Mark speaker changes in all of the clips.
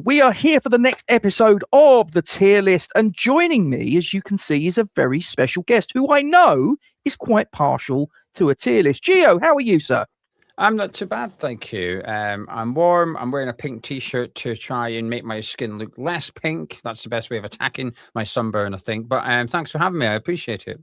Speaker 1: we are here for the next episode of the tier list, and joining me, as you can see, is a very special guest who I know is quite partial to a tier list. Gio, how are you, sir?
Speaker 2: I'm not too bad, thank you. I'm warm. I'm wearing a pink t-shirt to try and make my skin look less pink. That's the best way of attacking my sunburn, I think. But thanks for having me. I appreciate it.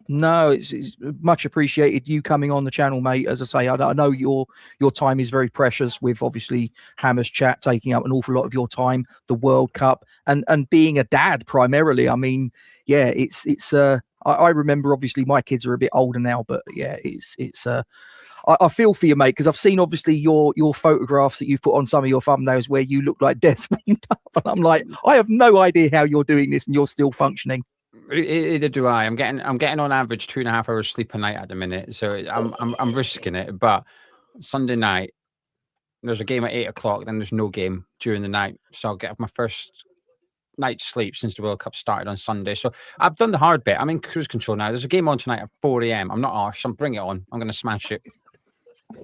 Speaker 1: No, it's much appreciated you coming on the channel, mate. As I say, I know your time is very precious, with obviously Hammer's chat taking up an awful lot of your time, the World Cup, and being a dad primarily. I mean, yeah, it's I remember, obviously my kids are a bit older now, but yeah, it's I feel for you, mate, because I've seen obviously your photographs that you've put on some of your thumbnails where you look like death warmed up, and I'm like, I have no idea how you're doing this and you're still functioning.
Speaker 2: Either do I. I'm getting on average 2.5 hours sleep a night at the minute, so I'm risking it. But Sunday night, there's a game at 8 o'clock, then there's no game during the night, so I'll get my first night's sleep since the World Cup started on Sunday. So I've done the hard bit. I'm in cruise control now. There's a game on tonight at 4 a.m. I'm not harsh. I'm bring it on. I'm going to smash it.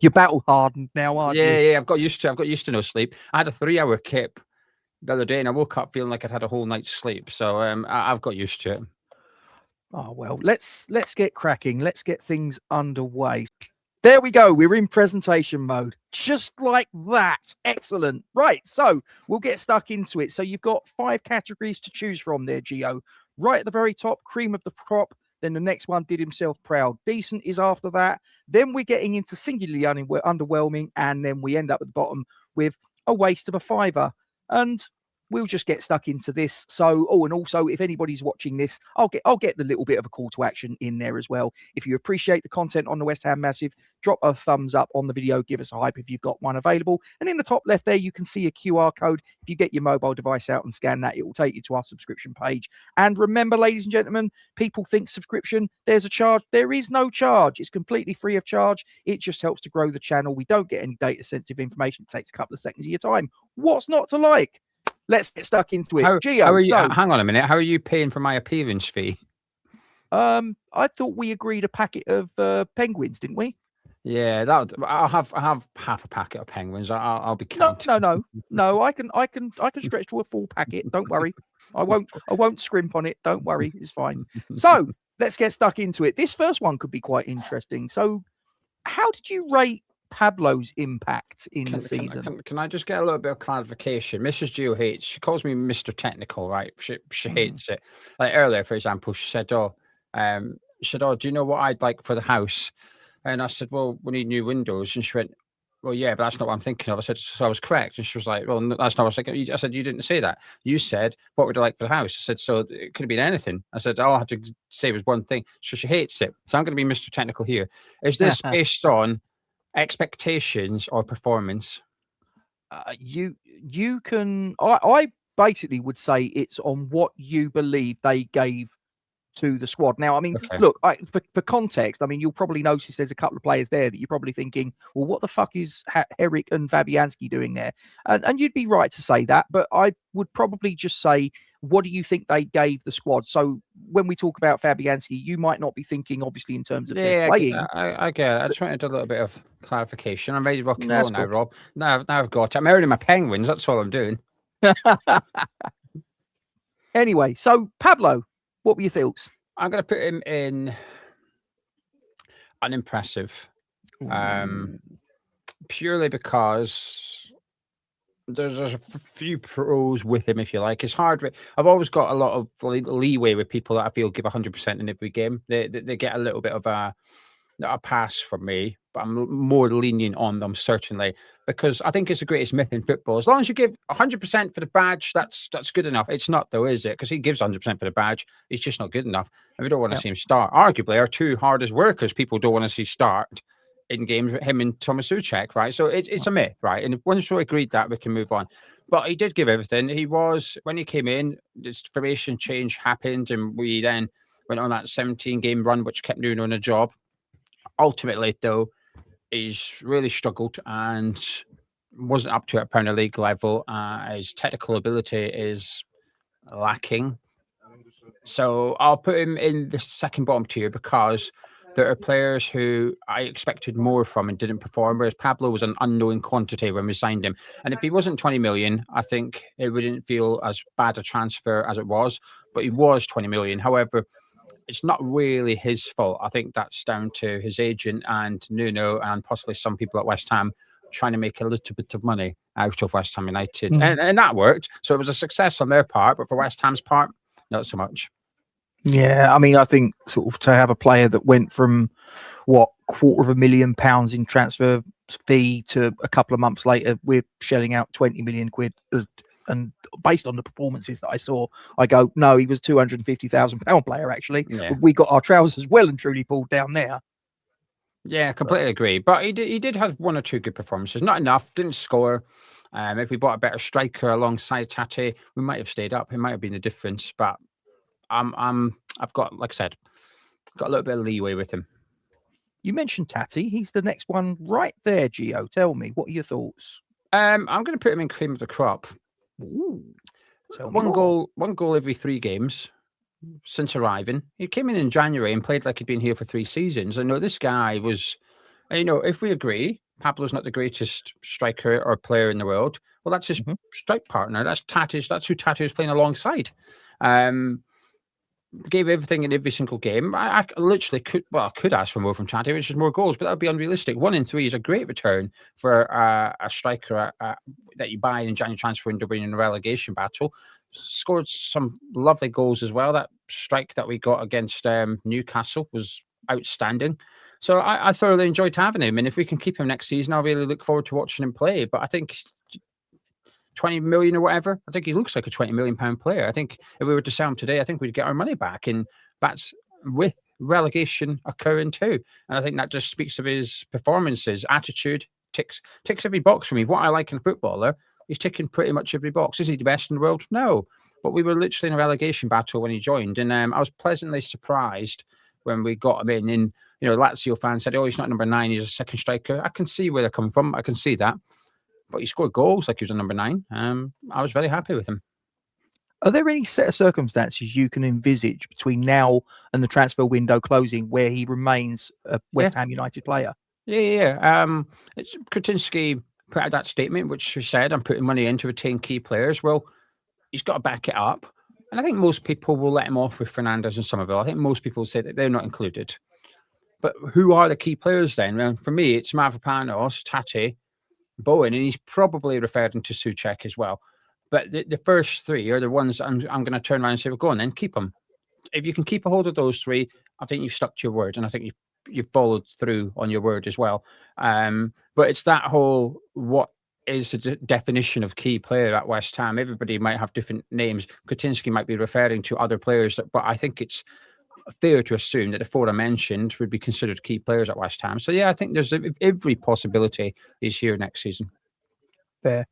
Speaker 1: You're battle hardened now, aren't you?
Speaker 2: Yeah. I've got used to no sleep. I had a 3-hour kip the other day, and I woke up feeling like I'd had a whole night's sleep. So I've got used to it.
Speaker 1: Oh well, let's get cracking. Let's get things underway. There we go. We're in presentation mode, just like that. Excellent. Right, so we'll get stuck into it. So you've got 5 categories to choose from there, Gio. Right at the very top, cream of the crop. Then the next one, did himself proud. Decent is after that. Then we're getting into singularly underwhelming, and then we end up at the bottom with a waste of a fiver. And we'll just get stuck into this. So, and also, if anybody's watching this, I'll get the little bit of a call to action in there as well. If you appreciate the content on the West Ham Massive, drop a thumbs up on the video, give us a hype if you've got one available. And in the top left there, you can see a QR code. If you get your mobile device out and scan that, it will take you to our subscription page. And remember, ladies and gentlemen, people think subscription, there's a charge. There is no charge. It's completely free of charge. It just helps to grow the channel. We don't get any data sensitive information. It takes a couple of seconds of your time. What's not to like? Let's get stuck into it. Gio,
Speaker 2: how are you, hang on a minute. How are you paying for my appearance fee?
Speaker 1: I thought we agreed a packet of penguins, didn't we?
Speaker 2: Yeah, I'll have half a packet of penguins. I'll be counting.
Speaker 1: No. I can stretch to a full packet. Don't worry. I won't scrimp on it. Don't worry. It's fine. So let's get stuck into it. This first one could be quite interesting. So, how did you rate Pablo's impact in the season?
Speaker 2: Can I just get a little bit of clarification? Mrs. Gio hates, she calls me Mr. Technical, right? She hates it. Like earlier, for example, she said, do you know what I'd like for the house? And I said, well, we need new windows. And she went, well, yeah, but that's not what I'm thinking of. I said, so I was correct. And she was like, well, that's not what I was thinking. I said, you didn't say that. You said, what would you like for the house? I said, so it could have been anything. I said, all I have to say was one thing. So she hates it. So I'm going to be Mr. Technical here. Is this based on expectations or performance?
Speaker 1: You can. I basically would say it's on what you believe they gave to the squad. Now, I mean, look, for context, I mean, you'll probably notice there's a couple of players there that you're probably thinking, well, what the fuck is Herrick and Fabianski doing there? And you'd be right to say that, but I would probably just say, what do you think they gave the squad? So when we talk about Fabianski, you might not be thinking, obviously, in terms of their playing.
Speaker 2: I get it. I just wanted a little bit of clarification. I'm ready to rock and roll now, Rob. Now I've got it. I'm earning my penguins. That's all I'm doing.
Speaker 1: Anyway, so Pablo, what were your thoughts?
Speaker 2: I'm going to put him in unimpressive, purely because there's a few pros with him, if you like. It's hard. I've always got a lot of leeway with people that I feel give 100% in every game. They get a little bit of a pass from me, but I'm more lenient on them, certainly, because I think it's the greatest myth in football. As long as you give 100% for the badge, that's good enough. It's not, though, is it? Because he gives 100% for the badge. He's just not good enough. And we don't want to see him start. Arguably, our two hardest workers, people don't want to see start in games with him and Tomas Souček, right? So it's a myth, right? And once we agreed that, we can move on. But he did give everything. He was, when he came in, this formation change happened, and we then went on that 17-game run, which kept Nuno on a job. Ultimately, though, he's really struggled and wasn't up to a Premier League level. His technical ability is lacking. So I'll put him in the second bottom tier because there are players who I expected more from and didn't perform, whereas Pablo was an unknown quantity when we signed him. And if he wasn't 20 million, I think it wouldn't feel as bad a transfer as it was, but he was 20 million. However, it's not really his fault. I think that's down to his agent and Nuno and possibly some people at West Ham trying to make a little bit of money out of West Ham United. And that worked. So it was a success on their part, but for West Ham's part, not so much.
Speaker 1: Yeah, I mean, I think sort of to have a player that went from £250,000 in transfer fee to a couple of months later, we're shelling out 20 million quid. And based on the performances that I saw, I go, no, he was £250,000 player, actually.
Speaker 2: Yeah.
Speaker 1: We got our trousers well and truly pulled down there.
Speaker 2: Yeah, I completely agree. But he did have one or two good performances. Not enough, didn't score. If we bought a better striker alongside Taty, we might have stayed up. It might have been the difference. But I've got, like I said, got a little bit of leeway with him.
Speaker 1: You mentioned Taty. He's the next one right there, Gio. Tell me, what are your thoughts?
Speaker 2: I'm going to put him in cream of the crop.
Speaker 1: Ooh,
Speaker 2: one goal every 3 games since arriving. He came in January and played like he'd been here for 3 seasons. I know this guy was, if we agree, Pablo's not the greatest striker or player in the world. Well, that's his strike partner. That's Taty's. That's who Taty is playing alongside. Gave everything in every single game. I literally could ask for more from Taty, which is more goals, but that would be unrealistic. 1 in 3 is a great return for a striker that you buy in January transfer window in a relegation battle. Scored some lovely goals as well. That strike that we got against Newcastle was outstanding. So I thoroughly enjoyed having him. And if we can keep him next season, I'll really look forward to watching him play. But I think 20 million or whatever, I think he looks like a 20 million pound player. I think if we were to sell him today, I think we'd get our money back. And that's with relegation occurring too. And I think that just speaks of his performances, attitude, ticks every box for me. What I like in a footballer, he's ticking pretty much every box. Is he the best in the world? No. But we were literally in a relegation battle when he joined. And I was pleasantly surprised when we got him in. And, Lazio fans said, oh, he's not number 9, he's a second striker. I can see where they're coming from. I can see that. But he scored goals like he was a number 9. I was very happy with him.
Speaker 1: Are there any set of circumstances you can envisage between now and the transfer window closing where he remains a West Ham United player?
Speaker 2: Yeah. It's Kretinsky put out that statement, which he said, I'm putting money in to retain key players. Well, he's got to back it up. And I think most people will let him off with Fernándes and Summerville. I think most people say that they're not included. But who are the key players then? Well, for me, it's Mavropanos, Taty, Bowen, and he's probably referring to Souček as well. But the first 3 are the ones I'm going to turn around and say, well, go on then, keep them. If you can keep a hold of those 3, I think you've stuck to your word, and I think you've followed through on your word as well. But it's that whole, what is the definition of key player at West Ham? Everybody might have different names. Kretinsky might be referring to other players, but I think it's fair to assume that the 4 I mentioned would be considered key players at West Ham. So, yeah, I think there's every possibility he's here next season.
Speaker 1: Fair.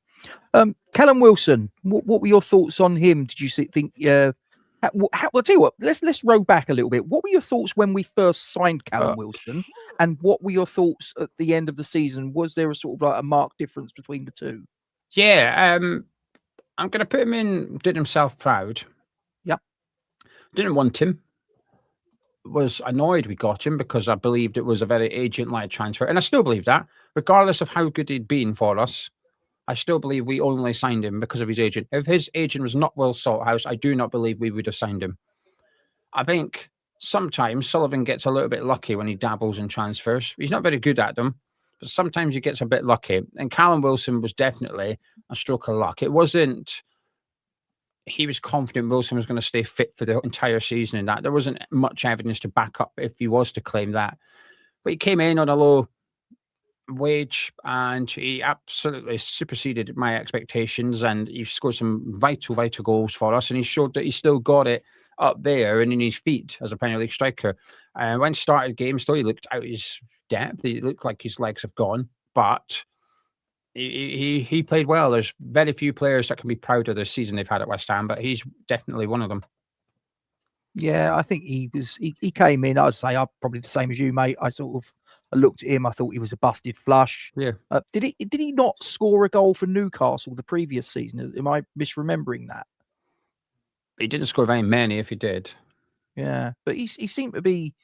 Speaker 1: Callum Wilson, what were your thoughts on him? Did you think... I'll tell you what, let's roll back a little bit. What were your thoughts when we first signed Callum Wilson? And what were your thoughts at the end of the season? Was there a sort of like a marked difference between the two?
Speaker 2: Yeah, I'm going to put him in, did himself proud.
Speaker 1: Yeah.
Speaker 2: Didn't want him. Was annoyed we got him because I believed it was a very agent-led transfer. And I still believe that. Regardless of how good he'd been for us, I still believe we only signed him because of his agent. If his agent was not Will Salthouse, I do not believe we would have signed him. I think sometimes Sullivan gets a little bit lucky when he dabbles in transfers. He's not very good at them, but sometimes he gets a bit lucky. And Callum Wilson was definitely a stroke of luck. It wasn't... He was confident Wilson was going to stay fit for the entire season and that. There wasn't much evidence to back up if he was to claim that. But he came in on a low wage and he absolutely superseded my expectations, and he scored some vital goals for us, and he showed that he still got it up there and in his feet as a Premier League striker. When he started games, though, he looked out his depth. He looked like his legs have gone, but he played well. There's very few players that can be proud of the season they've had at West Ham, but he's definitely one of them.
Speaker 1: Yeah, I think he came in, I'd say, I'm probably the same as you, mate. I looked at him, I thought he was a busted flush.
Speaker 2: Yeah.
Speaker 1: Did he not score a goal for Newcastle the previous season? Am I misremembering that?
Speaker 2: He didn't score very many if he did.
Speaker 1: Yeah, but he seemed to be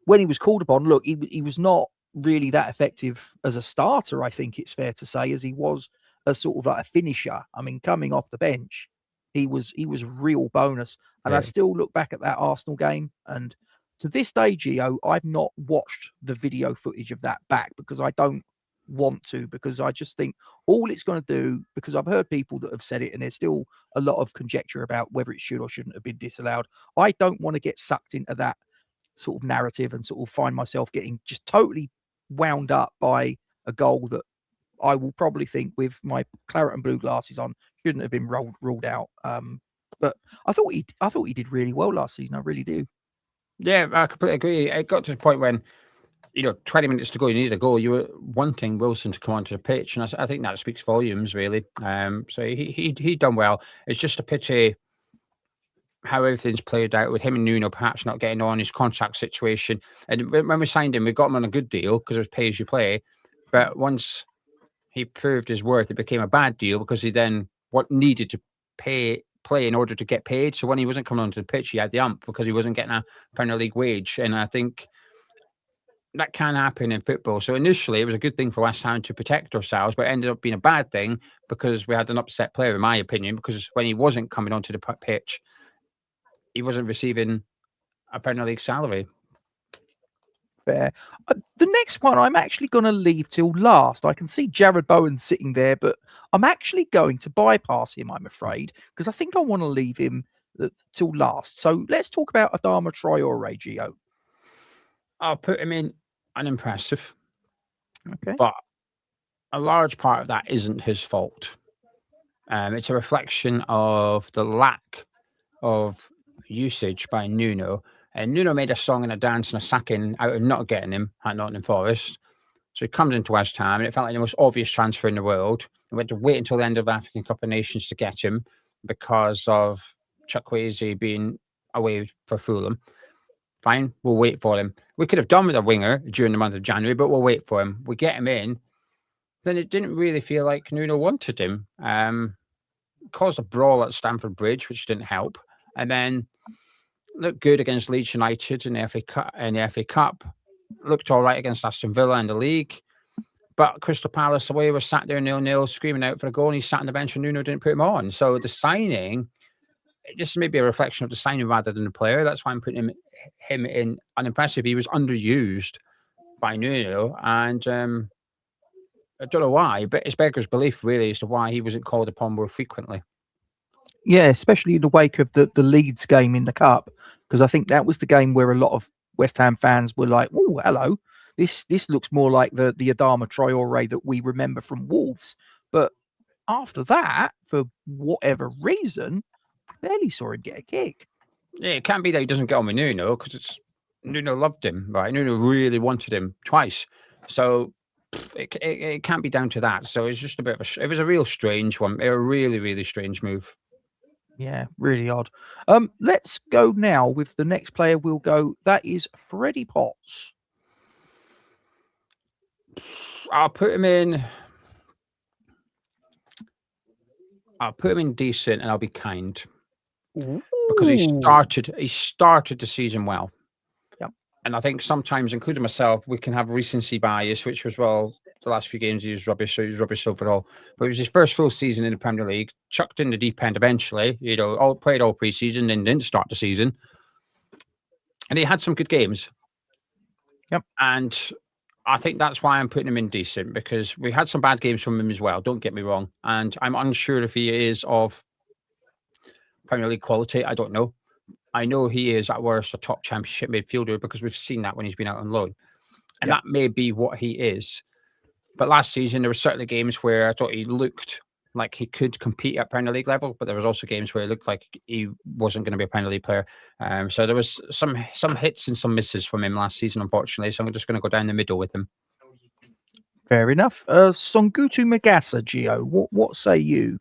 Speaker 1: when he was called upon, look, he was not really that effective as a starter, I think it's fair to say, as he was a sort of like a finisher. I mean, coming off the bench, he was a real bonus. And I still look back at that Arsenal game, and to this day, Gio, I've not watched the video footage of that back because I don't want to, because I just think all it's going to do, because I've heard people that have said it and there's still a lot of conjecture about whether it should or shouldn't have been disallowed. I don't want to get sucked into that sort of narrative and sort of find myself getting just totally wound up by a goal that I will probably think, with my claret and blue glasses on, shouldn't have been ruled out. But I thought he did really well last season. I really do.
Speaker 2: Yeah, I completely agree. It got to the point when, 20 minutes to go, you need a goal. You were wanting Wilson to come onto the pitch, and I think that speaks volumes, really. So he done well. It's just a pity how everything's played out with him and Nuno perhaps not getting on, his contract situation. And when we signed him, we got him on a good deal because it was pay as you play. But once he proved his worth, it became a bad deal because he then needed to play in order to get paid. So when he wasn't coming onto the pitch, he had the ump because he wasn't getting a Premier League wage. And I think that can happen in football. So initially, it was a good thing for West Ham to protect ourselves, but it ended up being a bad thing because we had an upset player, in my opinion, because when he wasn't coming onto the pitch, he wasn't receiving a Premier League salary.
Speaker 1: Fair. The next one I'm actually going to leave till last. I can see Jared Bowen sitting there, but I'm actually going to bypass him, I'm afraid, because I think I want to leave him till last. So let's talk about Adama Traoré, Gio.
Speaker 2: I'll put him in unimpressive.
Speaker 1: Okay.
Speaker 2: But a large part of that isn't his fault. It's a reflection of the lack of usage by Nuno. And Nuno made a song and a dance and a sacking out of not getting him at Nottingham Forest. So he comes into West Ham, and it felt like the most obvious transfer in the world. We had to wait until the end of the African Cup of Nations to get him because of Chukwueze being away for Fulham. Fine, we'll wait for him. We could have done with a winger during the month of January, but we'll wait for him. We get him in. Then it didn't really feel like Nuno wanted him. Caused a brawl at Stamford Bridge, which didn't help. And then looked good against Leeds United in the FA Cup. Looked all right against Aston Villa in the league. But Crystal Palace away was sat there 0-0, screaming out for a goal, and he sat on the bench and Nuno didn't put him on. So the signing, it just may be a reflection of the signing rather than the player. That's why I'm putting him in unimpressive. He was underused by Nuno, and I don't know why, but it's beggars belief really as to why he wasn't called upon more frequently.
Speaker 1: Yeah, especially in the wake of the Leeds game in the Cup, because I think that was the game where a lot of West Ham fans were like, "Oh, hello, this looks more like the Adama Traoré that we remember from Wolves." But after that, for whatever reason, barely saw him get a kick.
Speaker 2: Yeah, it can't be that he doesn't get on with Nuno because Nuno loved him, right? Nuno really wanted him twice, so it can't be down to that. So it's just a bit of it was a real strange one, a really, really strange move.
Speaker 1: Yeah, really odd. Let's go now with the next player. We'll go. That is Freddie Potts.
Speaker 2: I'll put him in decent, and I'll be kind.
Speaker 1: Ooh.
Speaker 2: Because he started the season well.
Speaker 1: Yep.
Speaker 2: And I think sometimes, including myself, we can have recency bias, which was, well, the last few games he was rubbish, so he was rubbish overall. But it was his first full season in the Premier League, chucked in the deep end eventually, played all pre-season and didn't start the season. And he had some good games.
Speaker 1: Yep.
Speaker 2: And I think that's why I'm putting him in decent, because we had some bad games from him as well, don't get me wrong. And I'm unsure if he is of Premier League quality. I don't know. I know he is at worst a top championship midfielder because we've seen that when he's been out on loan. And that may be what he is. But last season, there were certainly games where I thought he looked like he could compete at Premier League level, but there was also games where it looked like he wasn't going to be a Premier League player. So there was some hits and some misses from him last season, unfortunately. So I'm just going to go down the middle with him.
Speaker 1: Fair enough. Songoutou Magassa, Gio, what say you?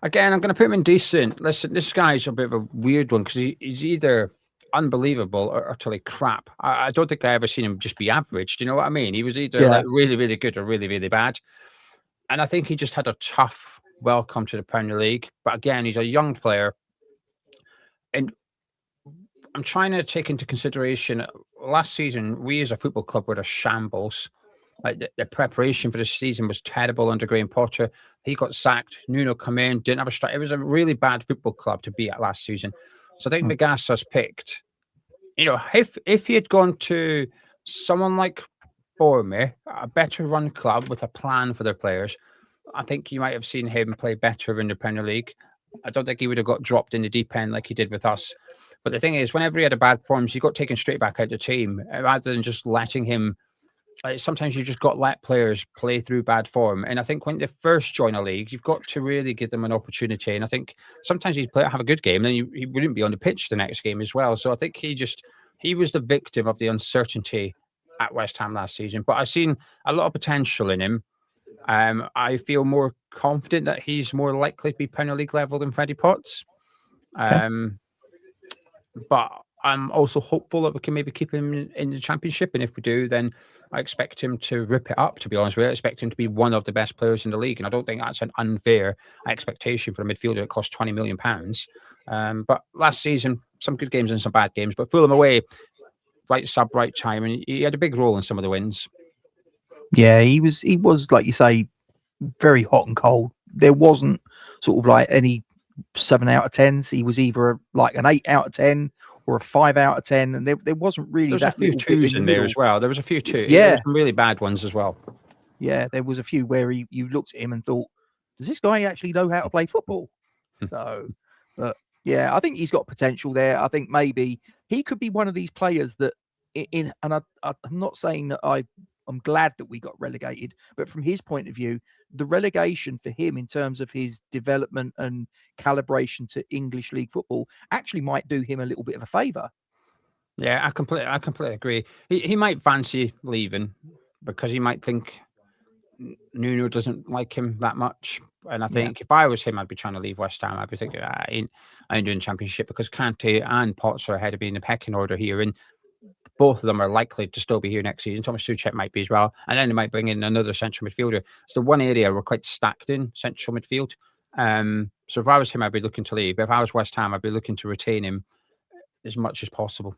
Speaker 2: Again, I'm going to put him in decent. Listen, this guy's a bit of a weird one because he's either unbelievable or utterly crap. I don't think I ever seen him just be average. Do you know what I mean? He was either like really, really good or really, really bad. And I think he just had a tough welcome to the Premier League. But again, he's a young player. And I'm trying to take into consideration last season, we as a football club were a shambles. Like the preparation for the season was terrible under Graham Potter. He got sacked. Nuno come in, didn't have a strike. It was a really bad football club to be at last season. So I think Magassa's picked. If he had gone to someone like Bournemouth, a better run club with a plan for their players, I think you might have seen him play better in the Premier League. I don't think he would have got dropped in the deep end like he did with us. But the thing is, whenever he had a bad performance, he got taken straight back out of the team rather than just letting him. Sometimes you've just got to let players play through bad form. And I think when they first join a league, you've got to really give them an opportunity. And I think sometimes he'd have a good game, and then he wouldn't be on the pitch the next game as well. So I think he was the victim of the uncertainty at West Ham last season. But I've seen a lot of potential in him. I feel more confident that he's more likely to be Premier League level than Freddie Potts. But I'm also hopeful that we can maybe keep him in the Championship. And if we do, then I expect him to rip it up, to be honest with you. I expect him to be one of the best players in the league. And I don't think that's an unfair expectation for a midfielder that costs £20 million. But last season, some good games and some bad games. But Fulham away, right sub, right time. And he had a big role in some of the wins.
Speaker 1: Yeah, he was, like you say, very hot and cold. There wasn't sort of like any 7 out of 10s. He was either like an 8 out of 10 or a 5 out of 10, and there wasn't really
Speaker 2: there was
Speaker 1: that
Speaker 2: a few twos in there as well. There was a few twos. Yeah, there were some really bad ones as well.
Speaker 1: Yeah, there was a few where you looked at him and thought, does this guy actually know how to play football? So, but yeah, I think he's got potential there. I think maybe he could be one of these players that and I'm not saying that I'm glad that we got relegated, but from his point of view, the relegation for him in terms of his development and calibration to English League football actually might do him a little bit of a favour.
Speaker 2: Yeah, I completely agree. He might fancy leaving because he might think Nuno doesn't like him that much. And I think if I was him, I'd be trying to leave West Ham. I'd be thinking, I ain't doing Championship, because Kanté and Potts are ahead of me in the pecking order here. And both of them are likely to still be here next season. Tomas Souček might be as well. And then they might bring in another central midfielder. So one area we're quite stacked in, central midfield. So if I was him, I'd be looking to leave. But if I was West Ham, I'd be looking to retain him as much as possible.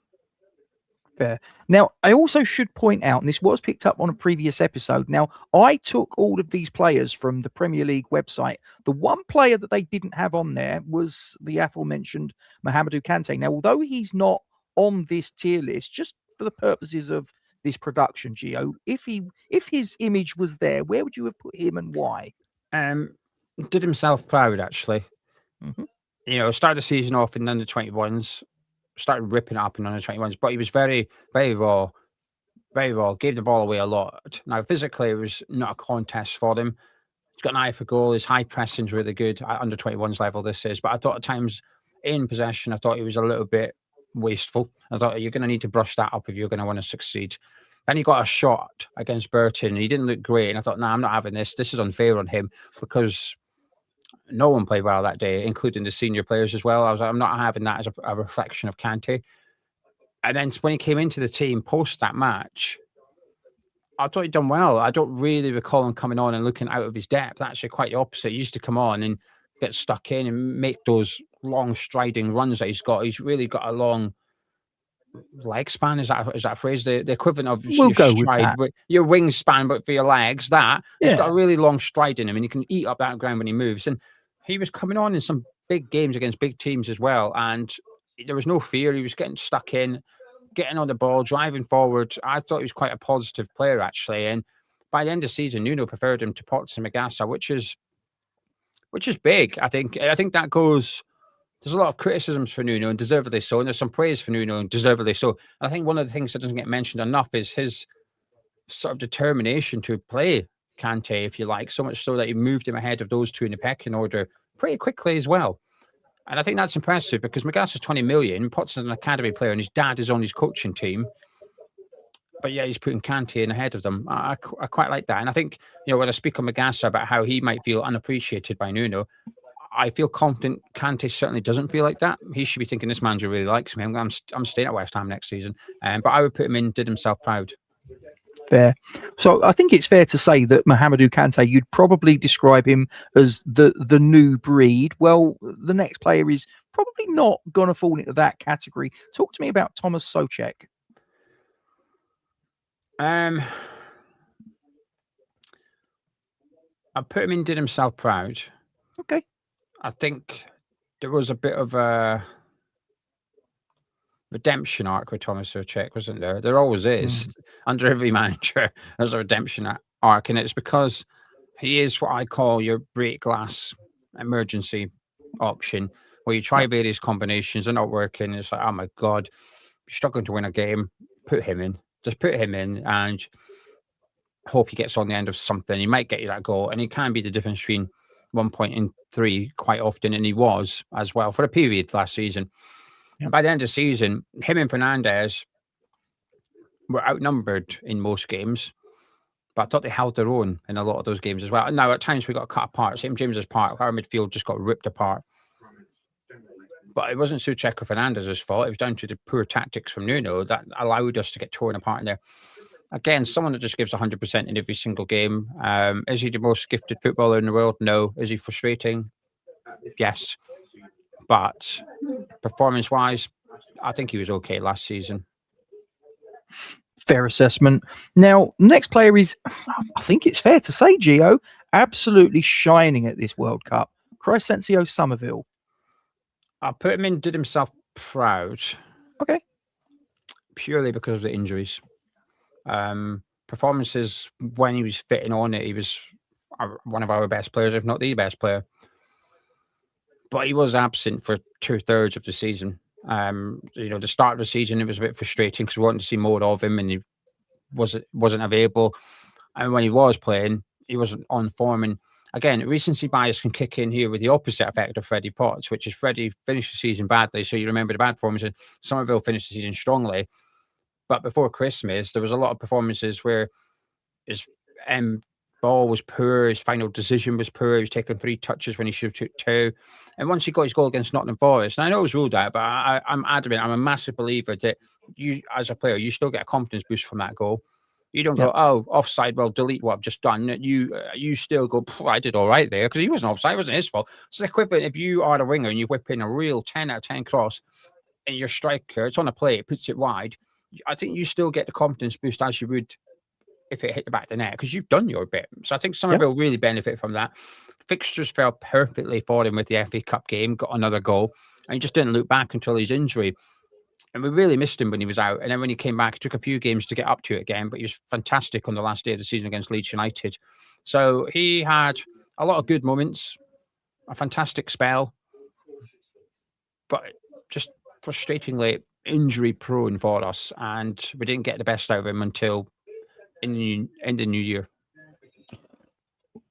Speaker 1: Fair. Now, I also should point out, and this was picked up on a previous episode. Now, I took all of these players from the Premier League website. The one player that they didn't have on there was the aforementioned Mohamadu Kanté. Now, although he's not on this tier list, just for the purposes of this production, Gio, if his image was there, where would you have put him and why?
Speaker 2: Did himself proud, actually. Mm-hmm. Started the season off in under 21s, started ripping it up in under 21s, but he was very, very raw, gave the ball away a lot. Now, physically, it was not a contest for him. He's got an eye for goal. His high pressing's really good at under 21s level, this is. But I thought at times in possession, I thought he was a little bit wasteful. I thought you're going to need to brush that up if you're going to want to succeed. Then he got a shot against Burton. He didn't look great. And I thought, I'm not having this. This is unfair on him, because no one played well that day, including the senior players as well. I'm not having that as a reflection of Kanté. And then when he came into the team post that match, I thought he'd done well. I don't really recall him coming on and looking out of his depth. Actually, quite the opposite. He used to come on and get stuck in and make those long striding runs that he's got. He's really got a long leg span. Is that a phrase? The equivalent of your stride, your wingspan, but for your legs. He's got a really long stride in him, and he can eat up that ground when he moves. And he was coming on in some big games against big teams as well, and there was no fear. He was getting stuck in, getting on the ball, driving forward. I thought he was quite a positive player, actually. And by the end of the season, Nuno preferred him to Potts and Magassa, which is big. I think that goes. There's a lot of criticisms for Nuno, and deservedly so, and there's some praise for Nuno, and deservedly so. And I think one of the things that doesn't get mentioned enough is his sort of determination to play Kanté, if you like, so much so that he moved him ahead of those two in the pecking order pretty quickly as well. And I think that's impressive, because Magassa's 20 million, Potts is an academy player, and his dad is on his coaching team. But yeah, he's putting Kanté in ahead of them. I quite like that. And I think, when I speak on Magassa about how he might feel unappreciated by Nuno, I feel confident Kanté certainly doesn't feel like that. He should be thinking, this manager really likes me. I'm staying at West Ham next season. But I would put him in, did himself proud.
Speaker 1: Fair. So I think it's fair to say that Mohamadu Kanté, you'd probably describe him as the new breed. Well, the next player is probably not going to fall into that category. Talk to me about Tomas Souček.
Speaker 2: I put him in, did himself proud.
Speaker 1: Okay.
Speaker 2: I think there was a bit of a redemption arc with Tomas Souček, wasn't there? There always is. Under every manager, there's a redemption arc, and it's because he is what I call your break glass emergency option, where you try various combinations, they're not working. It's like, oh my God, you're struggling to win a game, put him in. Just put him in and hope he gets on the end of something. He might get you that goal, and he can be the difference between 1 point and 3 quite often, and he was as well for a period last season. And by the end of the season, him and Fernándes were outnumbered in most games, but I thought they held their own in a lot of those games as well. And now at times we got cut apart. St. James's Park, our midfield just got ripped apart. But it wasn't Souček or Fernándes' fault. It was down to the poor tactics from Nuno that allowed us to get torn apart in there. Again, someone that just gives 100% in every single game. Is he the most gifted footballer in the world? No. Is he frustrating? Yes. But performance-wise, I think he was okay last season.
Speaker 1: Fair assessment. Now, next player is, I think it's fair to say, Gio, absolutely shining at this World Cup. Crescencio Summerville.
Speaker 2: I put him in, did himself proud.
Speaker 1: Okay.
Speaker 2: Purely because of the injuries. Performances when he was fitting on it, he was one of our best players, if not the best player. But he was absent for 2/3 of the season. The start of the season, it was a bit frustrating because we wanted to see more of him, and he wasn't available. And when he was playing, he wasn't on form. And again, recency bias can kick in here with the opposite effect of Freddie Potts, which is Freddie finished the season badly, so you remember the bad performance, and Summerville finished the season strongly. But before Christmas, there was a lot of performances where his ball was poor, his final decision was poor, he was taking 3 touches when he should have took 2. And once he got his goal against Nottingham Forest, and I know it was ruled out, but I'm adamant, I'm a massive believer that you, as a player, you still get a confidence boost from that goal. You don't go, oh, offside, well, delete what I've just done. You still go, I did all right there, because he wasn't offside, it wasn't his fault. It's the equivalent if you are the winger and you whip in a real 10 out of 10 cross, and your striker, it's on a plate, puts it wide, I think you still get the confidence boost as you would if it hit the back of the net, because you've done your bit. So I think Summerville really benefit from that. Fixtures fell perfectly for him with the FA Cup game, got another goal, and he just didn't look back until his injury. And we really missed him when he was out. And then when he came back, it took a few games to get up to it again, but he was fantastic on the last day of the season against Leeds United. So he had a lot of good moments, a fantastic spell, but just frustratingly injury prone for us. And we didn't get the best out of him until in the new year.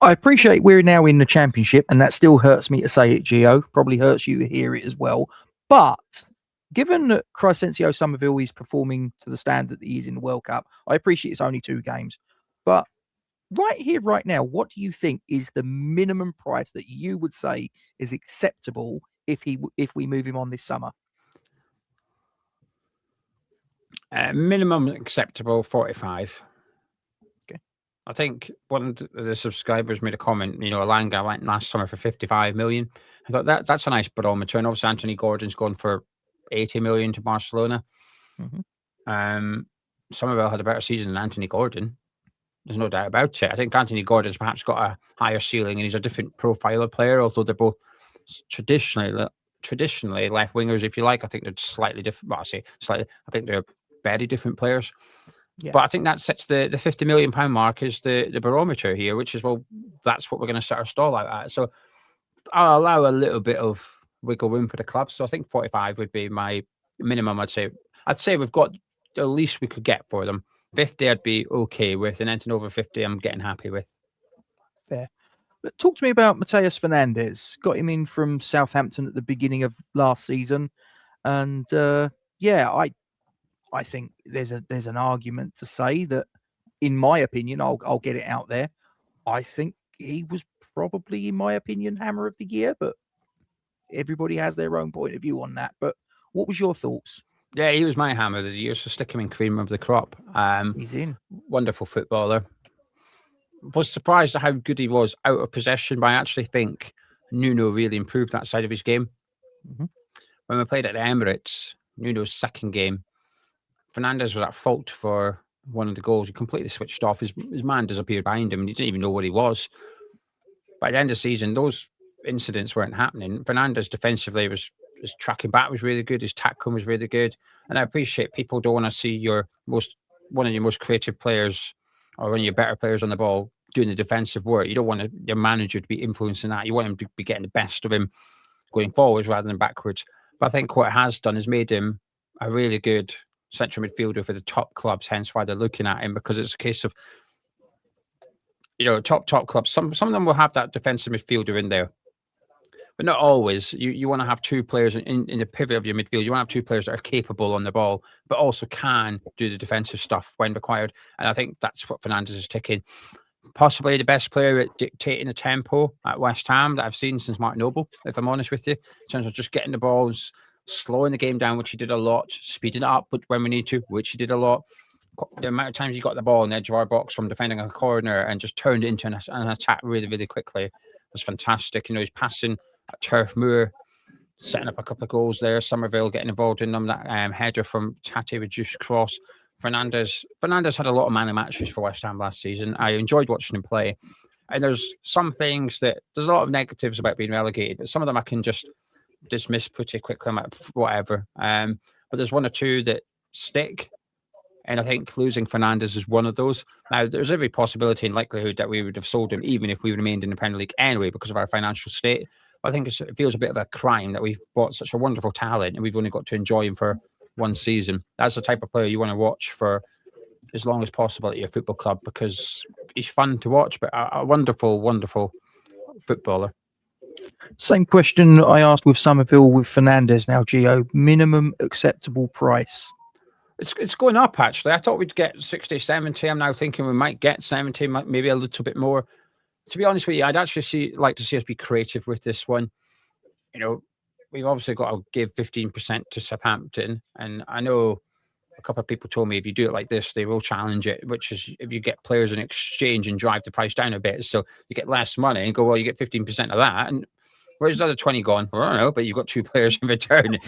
Speaker 1: I appreciate we're now in the Championship, and that still hurts me to say it, Gio. Probably hurts you to hear it as well. But given that Crescencio Summerville is performing to the standard that he is in the World Cup, I appreciate it's only 2 games. But right here, right now, what do you think is the minimum price that you would say is acceptable if we move him on this summer?
Speaker 2: Minimum acceptable 45.
Speaker 1: Okay.
Speaker 2: I think one of the subscribers made a comment, Alanga went last summer for 55 million. I thought that's a nice barometer. And obviously Anthony Gordon's gone for 80 million to Barcelona. Summerville had a better season than Anthony Gordon. There's no doubt about it. I think Anthony Gordon's perhaps got a higher ceiling, and he's a different profile of player, although they're both traditionally left wingers, if you like. I think they're slightly different. Well, I say slightly. I think they're very different players. Yeah. But I think that sets the £50 million mark as the barometer here, which is, well, that's what we're going to set our stall out at. So I'll allow a little bit of wiggle room for the club. So I think 45 would be my minimum. I'd say we've got the least we could get for them. 50 I'd be okay with, and anything over 50 I'm getting happy with.
Speaker 1: Fair. But talk to me about Matheus Fernándes. Got him in from Southampton at the beginning of last season, and I think there's an argument to say that, in my opinion, I'll get it out there. I think he was probably, in my opinion, Hammer of the Year, but everybody has their own point of view on that. But what was your thoughts?
Speaker 2: Yeah, he was my Hammer of the Year, so stick him in cream of the crop.
Speaker 1: He's in. Wonderful
Speaker 2: footballer. Was surprised at how good he was out of possession, but I actually think Nuno really improved that side of his game. When we played at the Emirates, Nuno's second game, Fernándes was at fault for one of the goals. He completely switched off. His man disappeared behind him, and he didn't even know where he was. By the end of the season, those incidents weren't happening. Fernándes defensively his tracking back was really good. His tackling was really good. And I appreciate people don't want to see one of your most creative players or one of your better players on the ball doing the defensive work. You don't want your manager to be influencing that. You want him to be getting the best of him going forwards rather than backwards. But I think what it has done is made him a really good central midfielder for the top clubs, hence why they're looking at him, because it's a case of, top clubs. Some of them will have that defensive midfielder in there, but not always. You want to have two players in the pivot of your midfield. You want to have two players that are capable on the ball, but also can do the defensive stuff when required. And I think that's what Fernándes is ticking. Possibly the best player at dictating the tempo at West Ham that I've seen since Mark Noble, if I'm honest with you, in terms of just getting the balls, slowing the game down, which he did a lot, speeding it up but when we need to, which he did a lot. The amount of times he got the ball on the edge of our box from defending a corner and just turned it into an attack really, really quickly was fantastic. He's passing at Turf Moor, setting up a couple of goals there. Summerville getting involved in them. That header from Taty with Diouf's cross. Fernándes had a lot of man of matches for West Ham last season. I enjoyed watching him play. And there's some things there's a lot of negatives about being relegated, but some of them I can just dismiss pretty quickly. I'm like, whatever. But there's one or two that stick. And I think losing Fernándes is one of those. Now, there's every possibility and likelihood that we would have sold him even if we remained in the Premier League anyway because of our financial state. But I think it feels a bit of a crime that we've bought such a wonderful talent and we've only got to enjoy him for one season. That's the type of player you want to watch for as long as possible at your football club because he's fun to watch, but a wonderful, wonderful footballer.
Speaker 1: Same question I asked with Summerville with Fernándes now, Gio. Minimum acceptable price.
Speaker 2: It's going up, actually. I thought we'd get 60, 70. I'm now thinking we might get 70, maybe a little bit more. To be honest with you, I'd actually like to see us be creative with this one. We've obviously got to give 15% to Southampton. And I know a couple of people told me if you do it like this, they will challenge it, which is if you get players in exchange and drive the price down a bit. So you get less money and go, well, you get 15% of that. And where's the other 20 gone? Well, I don't know, but you've got two players in return.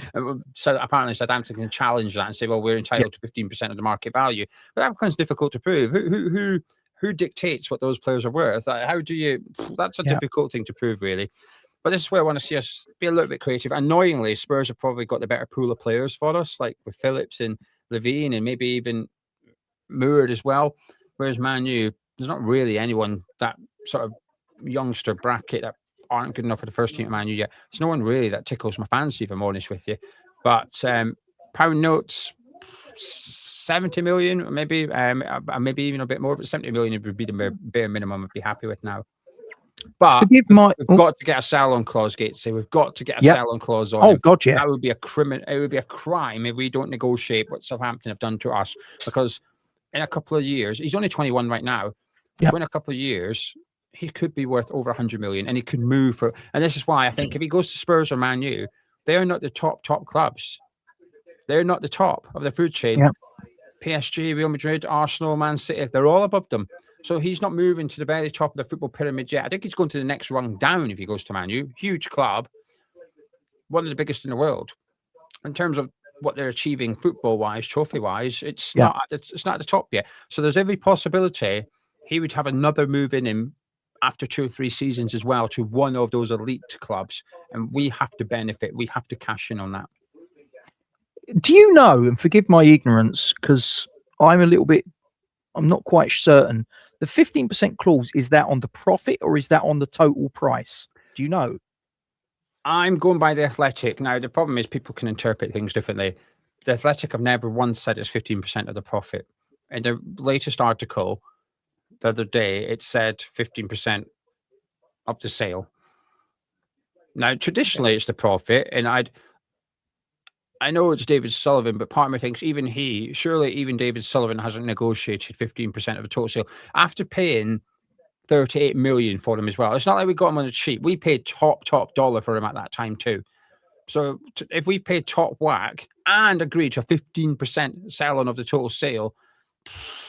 Speaker 2: So apparently Southampton can challenge that and say, well, we're entitled to 15% of the market value. But that becomes difficult to prove. Who dictates what those players are worth? How do you... That's a difficult thing to prove, really. But this is where I want to see us be a little bit creative. Annoyingly, Spurs have probably got the better pool of players for us, like with Phillips and Levine and maybe even Moore as well. Whereas Man U, there's not really anyone that sort of youngster bracket that aren't good enough for the first team at Man U yet. There's no one really that tickles my fancy, if I'm honest with you. But pound notes, 70 million, maybe even a bit more, but 70 million would be the bare minimum I'd be happy with now. But we've got to get a sell-on clause, Gatesy. We've got to get a sell-on clause on him.
Speaker 1: God, yeah.
Speaker 2: That would be a criminal. It would be a crime if we don't negotiate what Southampton have done to us. Because in a couple of years, he's only 21 right now. Yep. So in a couple of years, he could be worth over 100 million, and he could move for. And this is why I think if he goes to Spurs or Man U, they're not the top clubs. They're not the top of the food chain. Yep. PSG, Real Madrid, Arsenal, Man City, they're all above them. So he's not moving to the very top of the football pyramid yet. I think he's going to the next rung down if he goes to Man U. Huge club, one of the biggest in the world. In terms of what they're achieving football-wise, trophy-wise, it's not at the top yet. So there's every possibility he would have another move in him after 2 or 3 seasons as well to one of those elite clubs. And we have to benefit. We have to cash in on that.
Speaker 1: Do you know, and forgive my ignorance, because I'm not quite certain, the 15% clause, is that on the profit or is that on the total price? Do you know?
Speaker 2: I'm going by The Athletic. Now, the problem is people can interpret things differently. The Athletic have never once said it's 15% of the profit. In the latest article the other day, it said 15% of the sale. Now, traditionally, it's the profit, and I know it's David Sullivan, but part of me thinks even David Sullivan hasn't negotiated 15% of the total sale after paying 38 million for him as well. It's not like we got him on the cheap. We paid top dollar for him at that time too. So if we paid top whack and agreed to a 15% sell-on of the total sale,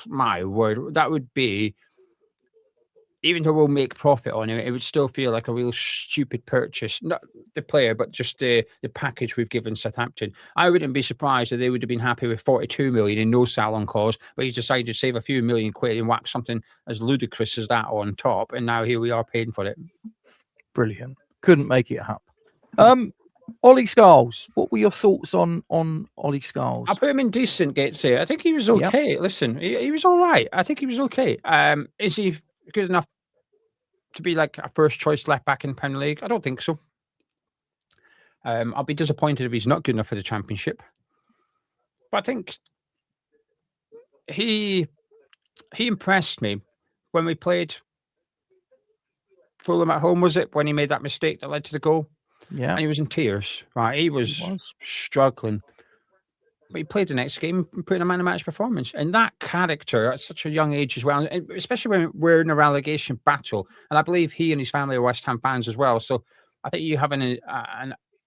Speaker 2: my word, that would be even though we'll make profit on him, it would still feel like a real stupid purchase. Not the player, but just the package we've given Southampton. I wouldn't be surprised if they would have been happy with 42 million and no sell-on clause, but he's decided to save a few million quid and whack something as ludicrous as that on top, and now here we are paying for it.
Speaker 1: Brilliant. Couldn't make it up. Ollie Scarles, what were your thoughts on Ollie Scarles?
Speaker 2: I'll put him in decent, Gates here. I think he was okay. Yep. Listen, he was all right. I think he was okay. Is he good enough to be like a first choice left back in the Premier League? I don't think so. I'll be disappointed if he's not good enough for the Championship. But I think he impressed me when we played Fulham at home, was it? When he made that mistake that led to the goal?
Speaker 1: Yeah.
Speaker 2: And he was in tears, right? He was struggling. But he played the next game and put in a man-of-match performance. And that character at such a young age as well, especially when we're in a relegation battle. And I believe he and his family are West Ham fans as well. So I think you have an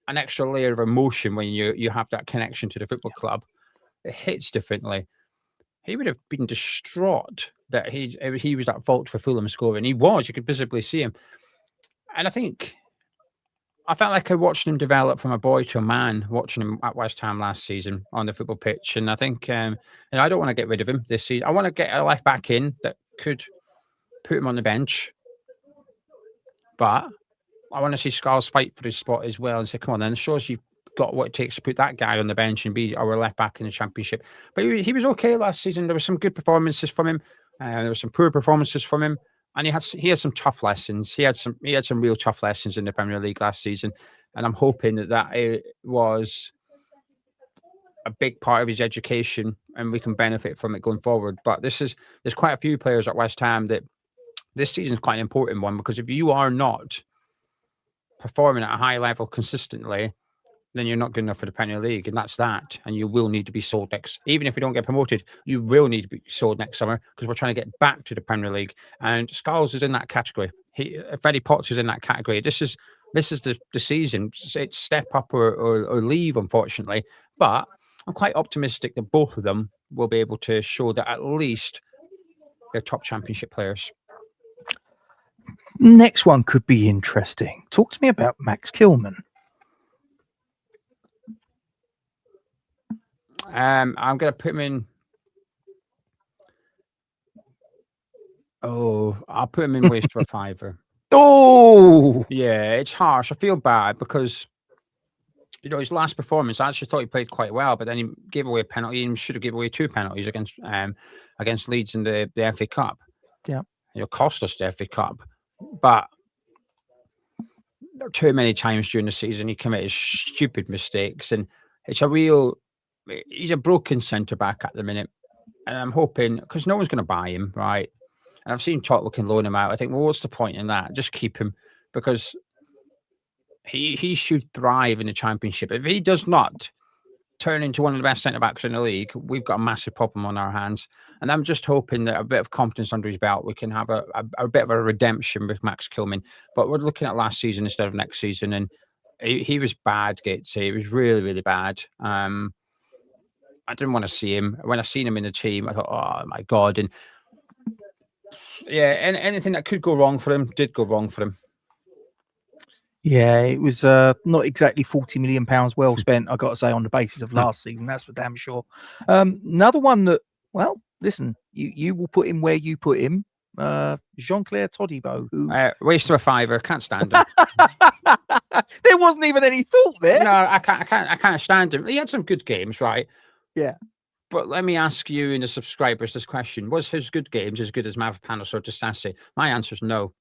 Speaker 2: extra layer of emotion when you have that connection to the football club. It hits differently. He would have been distraught that he was at fault for Fulham scoring. He was. You could visibly see him. And I think I felt like I watched him develop from a boy to a man, watching him at West Ham last season on the football pitch. And I think I don't want to get rid of him this season. I want to get a left back in that could put him on the bench. But I want to see Scarles fight for his spot as well and say, come on, then it shows you've got what it takes to put that guy on the bench and be our left back in the Championship. But he was okay last season. There were some good performances from him. There were some poor performances from him. And he had some tough lessons. He had some real tough lessons in the Premier League last season, and I'm hoping that was a big part of his education, and we can benefit from it going forward. But there's quite a few players at West Ham that this season is quite an important one, because if you are not performing at a high level consistently, then you're not good enough for the Premier League, and that's that. And you will need to be sold next. Even if we don't get promoted, you will need to be sold next summer, because we're trying to get back to the Premier League. And Scarles is in that category. Freddie Potts is in that category. This is the season. It's step up or leave, unfortunately. But I'm quite optimistic that both of them will be able to show that at least they're top Championship players.
Speaker 1: Next one could be interesting. Talk to me about Max Kilman.
Speaker 2: I'm going to put him in. Oh, I'll put him in waste for a fiver.
Speaker 1: Oh,
Speaker 2: yeah, it's harsh. I feel bad because, his last performance, I actually thought he played quite well, but then he gave away a penalty and should have given away 2 penalties against Leeds in the FA Cup.
Speaker 1: Yeah.
Speaker 2: Cost us the FA Cup. But too many times during the season, he committed stupid mistakes, and he's a broken centre-back at the minute. And I'm hoping, because no one's going to buy him, right? And I've seen talk we can loan him out. I think, well, what's the point in that? Just keep him, because he should thrive in the Championship. If he does not turn into one of the best centre-backs in the league, we've got a massive problem on our hands. And I'm just hoping that a bit of confidence under his belt, we can have a bit of a redemption with Max Kilman. But we're looking at last season instead of next season. And he was bad, Gatesy. He was really, really bad. I didn't want to see him. When I seen him in the team, I thought, oh my God. And yeah, anything that could go wrong for him did go wrong for him.
Speaker 1: Yeah, it was not exactly £40 million well spent, I got to say, on the basis of last season. That's for damn sure. Another one that, well, listen, you will put him where you put him. Jean-Claire Todibo, who
Speaker 2: waste of a fiver, can't stand him.
Speaker 1: There wasn't even any thought there.
Speaker 2: No, I can't stand him. He had some good games, right?
Speaker 1: Yeah.
Speaker 2: But let me ask you and the subscribers this question. Was his good games as good as Mavropanos or Disasi? My answer is no.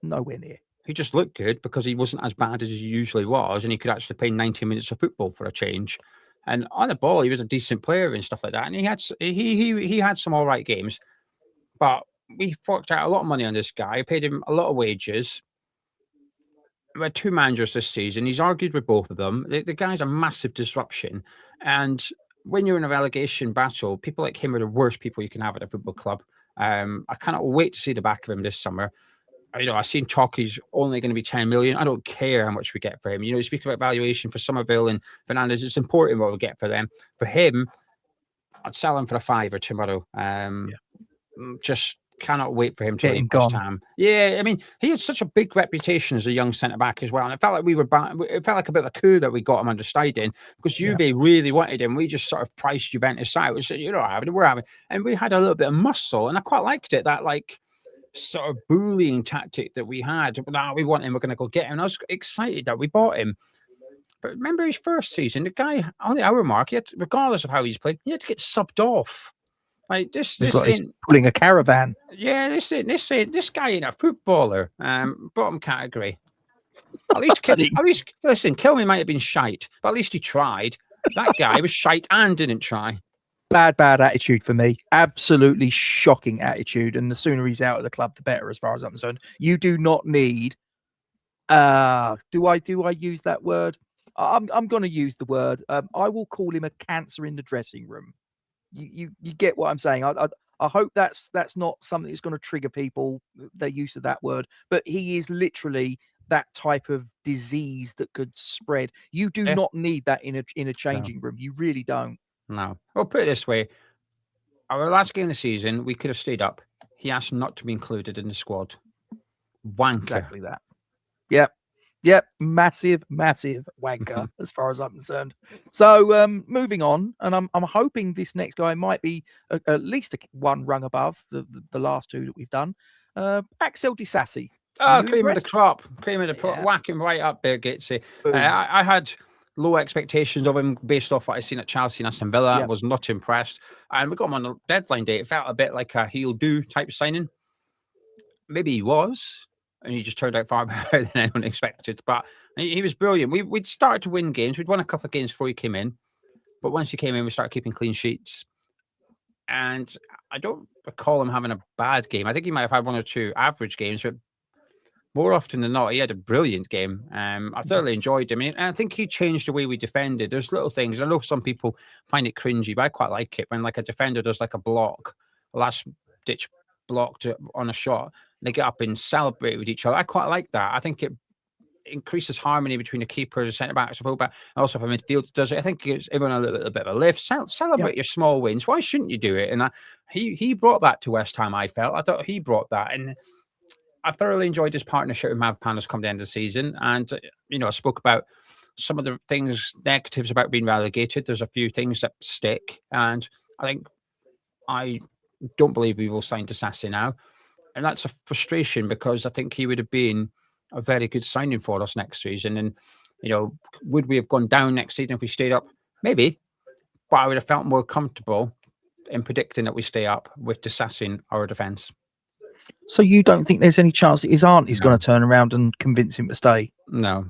Speaker 1: Nowhere near.
Speaker 2: He just looked good because he wasn't as bad as he usually was, and he could actually play 90 minutes of football for a change. And on the ball, he was a decent player and stuff like that. And he had some all right games. But we forked out a lot of money on this guy, paid him a lot of wages. We had 2 managers this season. He's argued with both of them. The guy's a massive disruption. And when you're in a relegation battle, people like him are the worst people you can have at a football club. I cannot wait to see the back of him this summer. I've seen talk he's only going to be 10 million. I don't care how much we get for him. You speak about valuation for Summerville and Fernándes. It's important what we get for them. For him, I'd sell him for a fiver tomorrow. Just cannot wait for him to
Speaker 1: Get
Speaker 2: leave
Speaker 1: him
Speaker 2: West
Speaker 1: gone.
Speaker 2: Ham. Yeah, I mean, he had such a big reputation as a young centre back as well, and it felt like we were back. It felt like a bit of a coup that we got him under Steiding because Juve really wanted him. We just sort of priced Juventus out. We said, we're having, and we had a little bit of muscle, and I quite liked it. That like sort of bullying tactic that we had. Now we want him. We're going to go get him. And I was excited that we bought him. But remember his first season, the guy on the hour mark, regardless of how he's played, he had to get subbed off. Like this ain't
Speaker 1: pulling a caravan.
Speaker 2: Yeah, this guy ain't a footballer. Bottom category. At least listen, Kilman might have been shite, but at least he tried. That guy was shite and didn't try.
Speaker 1: Bad attitude for me. Absolutely shocking attitude. And the sooner he's out of the club, the better, as far as I'm concerned. You do not need. Do I use that word? I'm going to use the word. I will call him a cancer in the dressing room. You get what I'm saying. I hope that's not something that's going to trigger people, their use of that word. But he is literally that type of disease that could spread. You do not need that in a changing room. You really don't.
Speaker 2: No. Well, put it this way. Our last game of the season, we could have stayed up. He asked not to be included in the squad. Wanker.
Speaker 1: Exactly that. Yep. Massive wanker as far as I'm concerned. So moving on, and I'm hoping this next guy might be at least one rung above the last two that we've done. Axel Disasi.
Speaker 2: Cream of the crop. Whack him right up there, Gitsy. I had low expectations of him based off what I've seen at Chelsea and Aston Villa. I was not impressed. And we got him on the deadline day. It felt a bit like a he'll do type signing. Maybe he was. And he just turned out far better than anyone expected. But he was brilliant. We'd started to win games. We'd won a couple of games before he came in. But once he came in, we started keeping clean sheets. And I don't recall him having a bad game. I think he might have had one or two average games, but more often than not, he had a brilliant game. I thoroughly enjoyed him. And I think he changed the way we defended. There's little things. I know some people find it cringy, but I quite like it when like a defender does like a block, a last-ditch block on a shot. They get up and celebrate with each other. I quite like that. I think it increases harmony between the keeper, the centre backs, the fullback, and also if a midfielder does it. I think it gives everyone a little bit of a lift. Celebrate your small wins. Why shouldn't you do it? And he brought that to West Ham. I thought he brought that, and I thoroughly enjoyed his partnership with Mavropanos come the end of the season. And I spoke about some of the negatives about being relegated. There's a few things that stick, and I don't believe we will sign Disasi now. And that's a frustration because I think he would have been a very good signing for us next season. And, would we have gone down next season if we stayed up? Maybe. But I would have felt more comfortable in predicting that we stay up with Disasi in our defence.
Speaker 1: So you don't think there's any chance that his aunt is going to turn around and convince him to stay?
Speaker 2: No.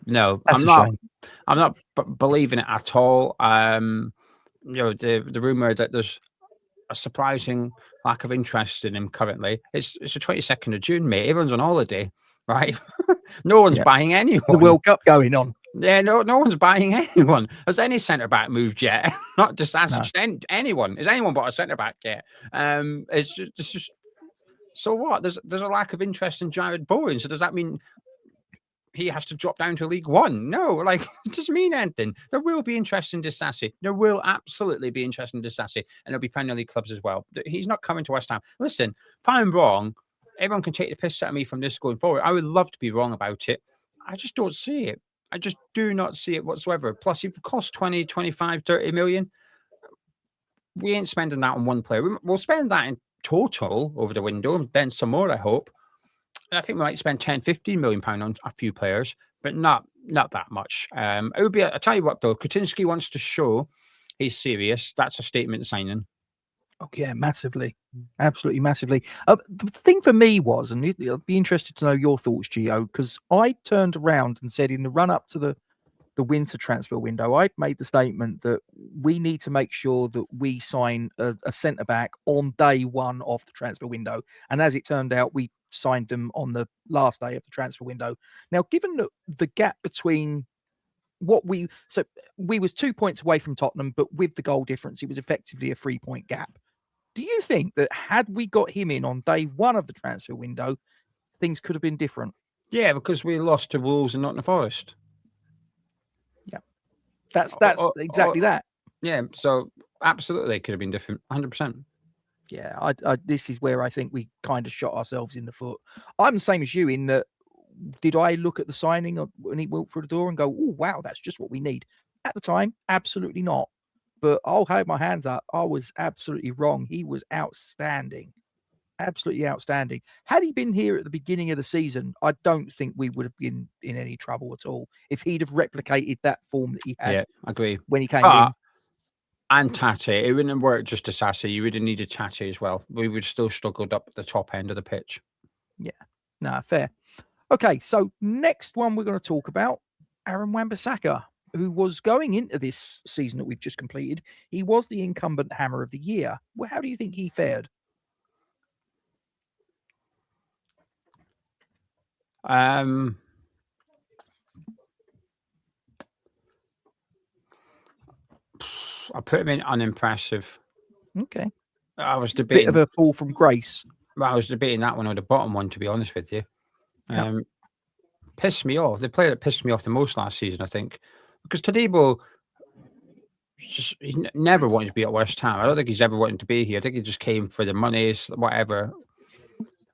Speaker 1: That's
Speaker 2: I'm not believing it at all. The rumour that there's a surprising lack of interest in him currently. It's the 22nd of June, mate. Everyone's on holiday, right? No one's buying anyone.
Speaker 1: The World Cup going on.
Speaker 2: Yeah, no one's buying anyone. Has any centre back moved yet? Not just anyone. Has anyone bought a centre back yet? It's just so what? There's a lack of interest in Jared Bowen. So does that mean he has to drop down to League One? No, it doesn't mean anything. There will be interest in Disasi. There will absolutely be interest in Disasi, and there'll be Premier League clubs as well. He's not coming to West Ham. Listen, if I'm wrong, everyone can take the piss out of me from this going forward. I would love to be wrong about it. I just don't see it. I just do not see it whatsoever. Plus, it costs 20, 25, 30 million. We ain't spending that on one player. We'll spend that in total over the window, then some more, I hope. And I think we might spend 10, 15 million pounds on a few players, but not that much. It would be. I tell you what, though, Kretinsky wants to show he's serious. That's a statement signing.
Speaker 1: Oh yeah, massively, absolutely massively. The thing for me was, and I'd be interested to know your thoughts, Gio, because I turned around and said in the run up to the winter transfer window, I made the statement that we need to make sure that we sign a centre back on day one of the transfer window, and as it turned out, we signed them on the last day of the transfer window. Now, given the gap between we was 2 points away from Tottenham, but with the goal difference, it was effectively a 3-point gap. Do you think that had we got him in on day one of the transfer window, things could have been different?
Speaker 2: Yeah, because we lost to Wolves and Nottingham Forest.
Speaker 1: Yeah, that's exactly that.
Speaker 2: Yeah, so absolutely, it could have been different, 100%.
Speaker 1: Yeah, this is where I think we kind of shot ourselves in the foot. I'm the same as you in that. Did I look at the signing when he walked through the door and go, "Oh wow, that's just what we need"? At the time, absolutely not. But I'll hold my hands up. I was absolutely wrong. He was outstanding, absolutely outstanding. Had he been here at the beginning of the season, I don't think we would have been in any trouble at all. If he'd have replicated that form that he had,
Speaker 2: Yeah, I agree.
Speaker 1: when he came in.
Speaker 2: And Taty, it wouldn't have worked just Disasi. You would have needed Taty as well. We would still struggled up at the top end of the pitch.
Speaker 1: Yeah, no, fair. Okay, so next one we're going to talk about, Aaron Wan-Bissaka, who was going into this season that we've just completed. He was the incumbent Hammer of the Year. Well, how do you think he fared?
Speaker 2: I put him in unimpressive.
Speaker 1: Okay.
Speaker 2: I was debating.
Speaker 1: Bit of a fall from grace.
Speaker 2: Well, I was debating that one or the bottom one, to be honest with you. Pissed me off. The player that pissed me off the most last season, I think, because Todibo, he's never wanted to be at West Ham. I don't think he's ever wanted to be here. I think he just came for the money, whatever.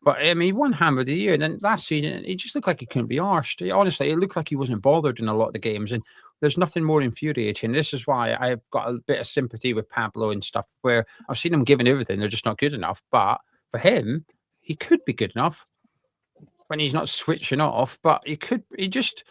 Speaker 2: But I mean, he won Hammer of the Year, and then last season he just looked like he couldn't be arsed. Honestly, it looked like he wasn't bothered in a lot of the games, and there's nothing more infuriating. This is why I've got a bit of sympathy with Pablo and stuff, where I've seen him giving everything, they're just not good enough. But for him, he could be good enough when he's not switching off. But he just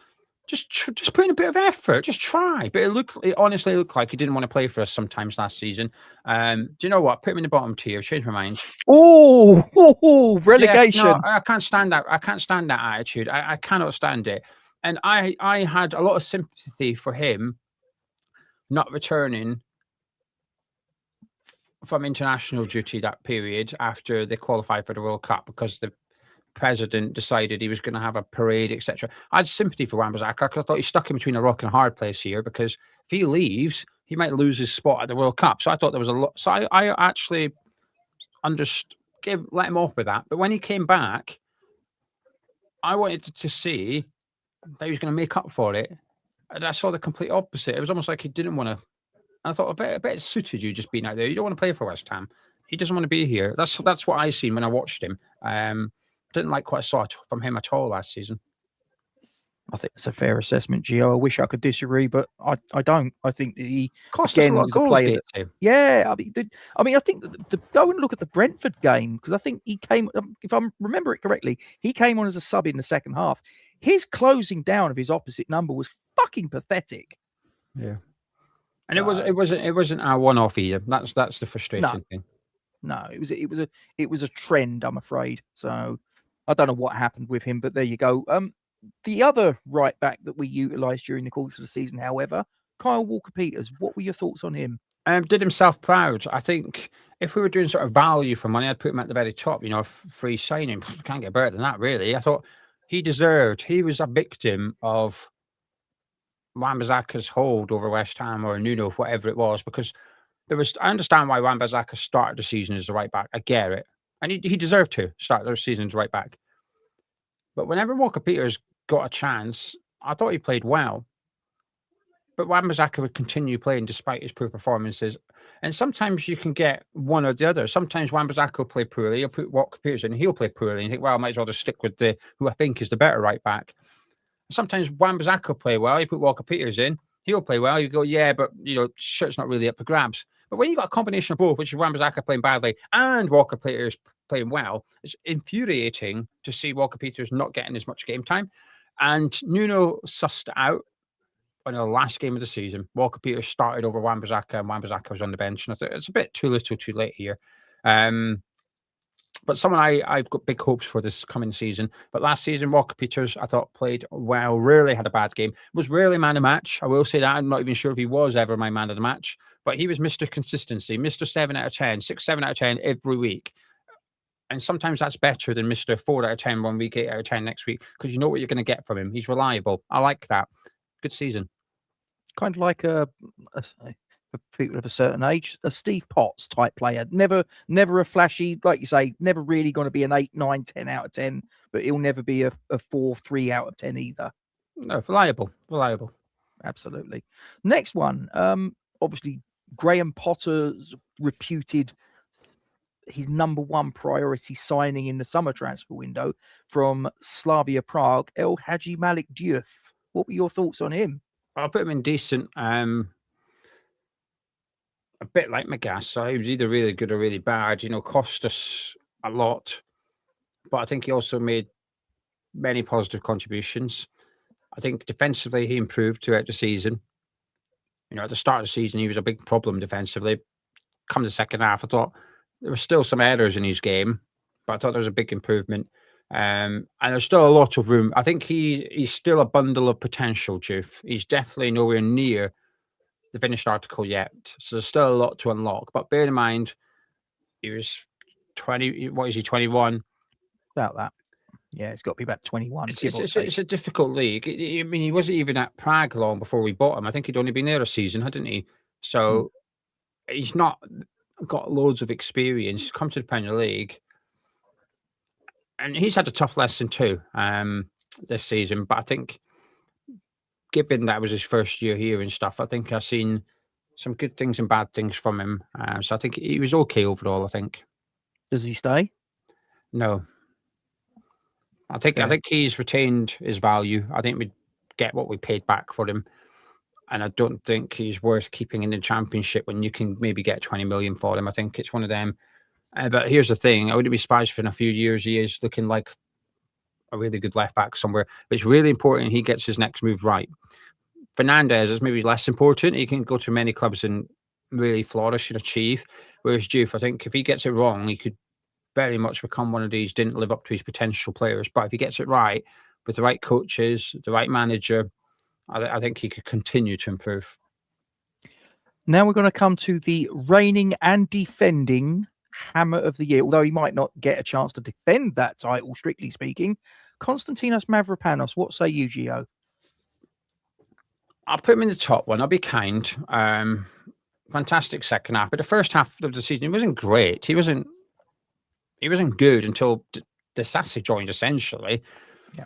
Speaker 2: put in a bit of effort, just try. But it honestly looked like he didn't want to play for us sometimes last season. Do you know what? Put him in the bottom tier. Changed my mind.
Speaker 1: Oh, relegation.
Speaker 2: Yeah, no, I can't stand that. I can't stand that attitude. I cannot stand it. And I had a lot of sympathy for him not returning from international duty that period after they qualified for the World Cup because the president decided he was going to have a parade, etc. I had sympathy for Wan-Bissaka. I thought he's stuck in between a rock and a hard place here because if he leaves, he might lose his spot at the World Cup. So I thought there was a lot. So I actually let him off with that. But when he came back, I wanted to see that he was going to make up for it. And I saw the complete opposite. It was almost like he didn't want to. I thought I bet it suited you just being out there. You don't want to play for West Ham. He doesn't want to be here. That's what I seen when I watched him. Didn't like what I saw from him at all last season.
Speaker 1: I think it's a fair assessment, Gio. I wish I could disagree, but I don't. I think that he
Speaker 2: cost us a lot of goals.
Speaker 1: Yeah, I mean, I think go and look at the Brentford game because I think he came. If I remember it correctly, he came on as a sub in the second half. His closing down of his opposite number was fucking pathetic.
Speaker 2: Yeah, and it wasn't our one-off either. That's the frustrating thing.
Speaker 1: No, it was a trend, I'm afraid. So I don't know what happened with him, but there you go. The other right back that we utilised during the course of the season, however, Kyle Walker-Peters. What were your thoughts on him?
Speaker 2: Did himself proud. I think if we were doing sort of value for money, I'd put him at the very top. A free signing. Can't get better than that, really. I thought he deserved. He was a victim of Wan-Bissaka's hold over West Ham or Nuno, whatever it was, because I understand why Wan-Bissaka started the season as the right back. I get it. And he deserved to start the season as right back. But whenever Walker-Peters got a chance, I thought he played well. But Wan-Bissaka would continue playing despite his poor performances. And sometimes you can get one or the other. Sometimes Wan-Bissaka will play poorly. You'll put Walker-Peters in, he'll play poorly. And you think, well, I might as well just stick with who I think is the better right back. Sometimes Wan-Bissaka will play well. You put Walker-Peters in, he'll play well. You go, yeah, but, shirt's not really up for grabs. But when you got a combination of both, which is Wan-Bissaka playing badly and Walker-Peters playing well, it's infuriating to see Walker-Peters not getting as much game time. And Nuno sussed out on the last game of the season. Walker-Peters started over Wan-Bissaka and Wan-Bissaka was on the bench. And I thought it's a bit too little too late here. But someone I've got big hopes for this coming season. But last season, Walker-Peters, I thought, played well, rarely had a bad game. Was rarely man of the match. I will say that. I'm not even sure if he was ever my man of the match. But he was Mr. Consistency, Mr. 7 out of 10, 6, 7 out of 10 every week. And sometimes that's better than Mr. 4 out of 10 one week, 8 out of 10 next week, because you know what you're going to get from him. He's reliable. I like that. Good season.
Speaker 1: Kind of like for people of a certain age, a Steve Potts type player. Never a flashy, like you say, never really going to be an 8, 9, 10 out of 10, but he'll never be a 4, 3 out of 10 either.
Speaker 2: No, reliable.
Speaker 1: Absolutely. Next one, obviously, Graham Potter's reputed his number one priority signing in the summer transfer window from Slavia Prague, El Hadji Malik Diouf. What were your thoughts on him?
Speaker 2: I'll put him in decent. A bit like Magassa. He was either really good or really bad. Cost us a lot. But I think he also made many positive contributions. I think defensively he improved throughout the season. At the start of the season, he was a big problem defensively. Come the second half, I thought there were still some errors in his game, but I thought there was a big improvement. And there's still a lot of room. I think he's still a bundle of potential, Diouf. He's definitely nowhere near the finished article yet. So there's still a lot to unlock. But bear in mind, he was 20. What is he, 21?
Speaker 1: About that. Yeah, it's got to be about 21.
Speaker 2: It's a difficult league. I mean, he wasn't even at Prague long before we bought him. I think he'd only been there a season, hadn't he? So he's not got loads of experience. He's come to the Premier League. And he's had a tough lesson too this season. But I think, given that was his first year here and stuff, I think I've seen some good things and bad things from him. So I think he was okay overall, I think.
Speaker 1: Does he stay?
Speaker 2: No. I think he's retained his value. I think we'd get what we paid back for him. And I don't think he's worth keeping in the Championship when you can maybe get 20 million for him. I think it's one of them. But here's the thing. I wouldn't be surprised if in a few years he is looking like a really good left back somewhere. But it's really important he gets his next move right. Fernándes is maybe less important. He can go to many clubs and really flourish and achieve. Whereas Diouf, I think if he gets it wrong, he could very much become one of these didn't live up to his potential players. But if he gets it right with the right coaches, the right manager, I think he could continue to improve.
Speaker 1: Now we're going to come to the reigning and defending Hammer of the Year, although he might not get a chance to defend that title, strictly speaking. Konstantinos Mavropanos, what say you, Gio?
Speaker 2: I'll put him in the top one. I'll be kind. Fantastic second half. But the first half of the season, he wasn't great. He wasn't good until Disasi joined, essentially.
Speaker 1: Yeah.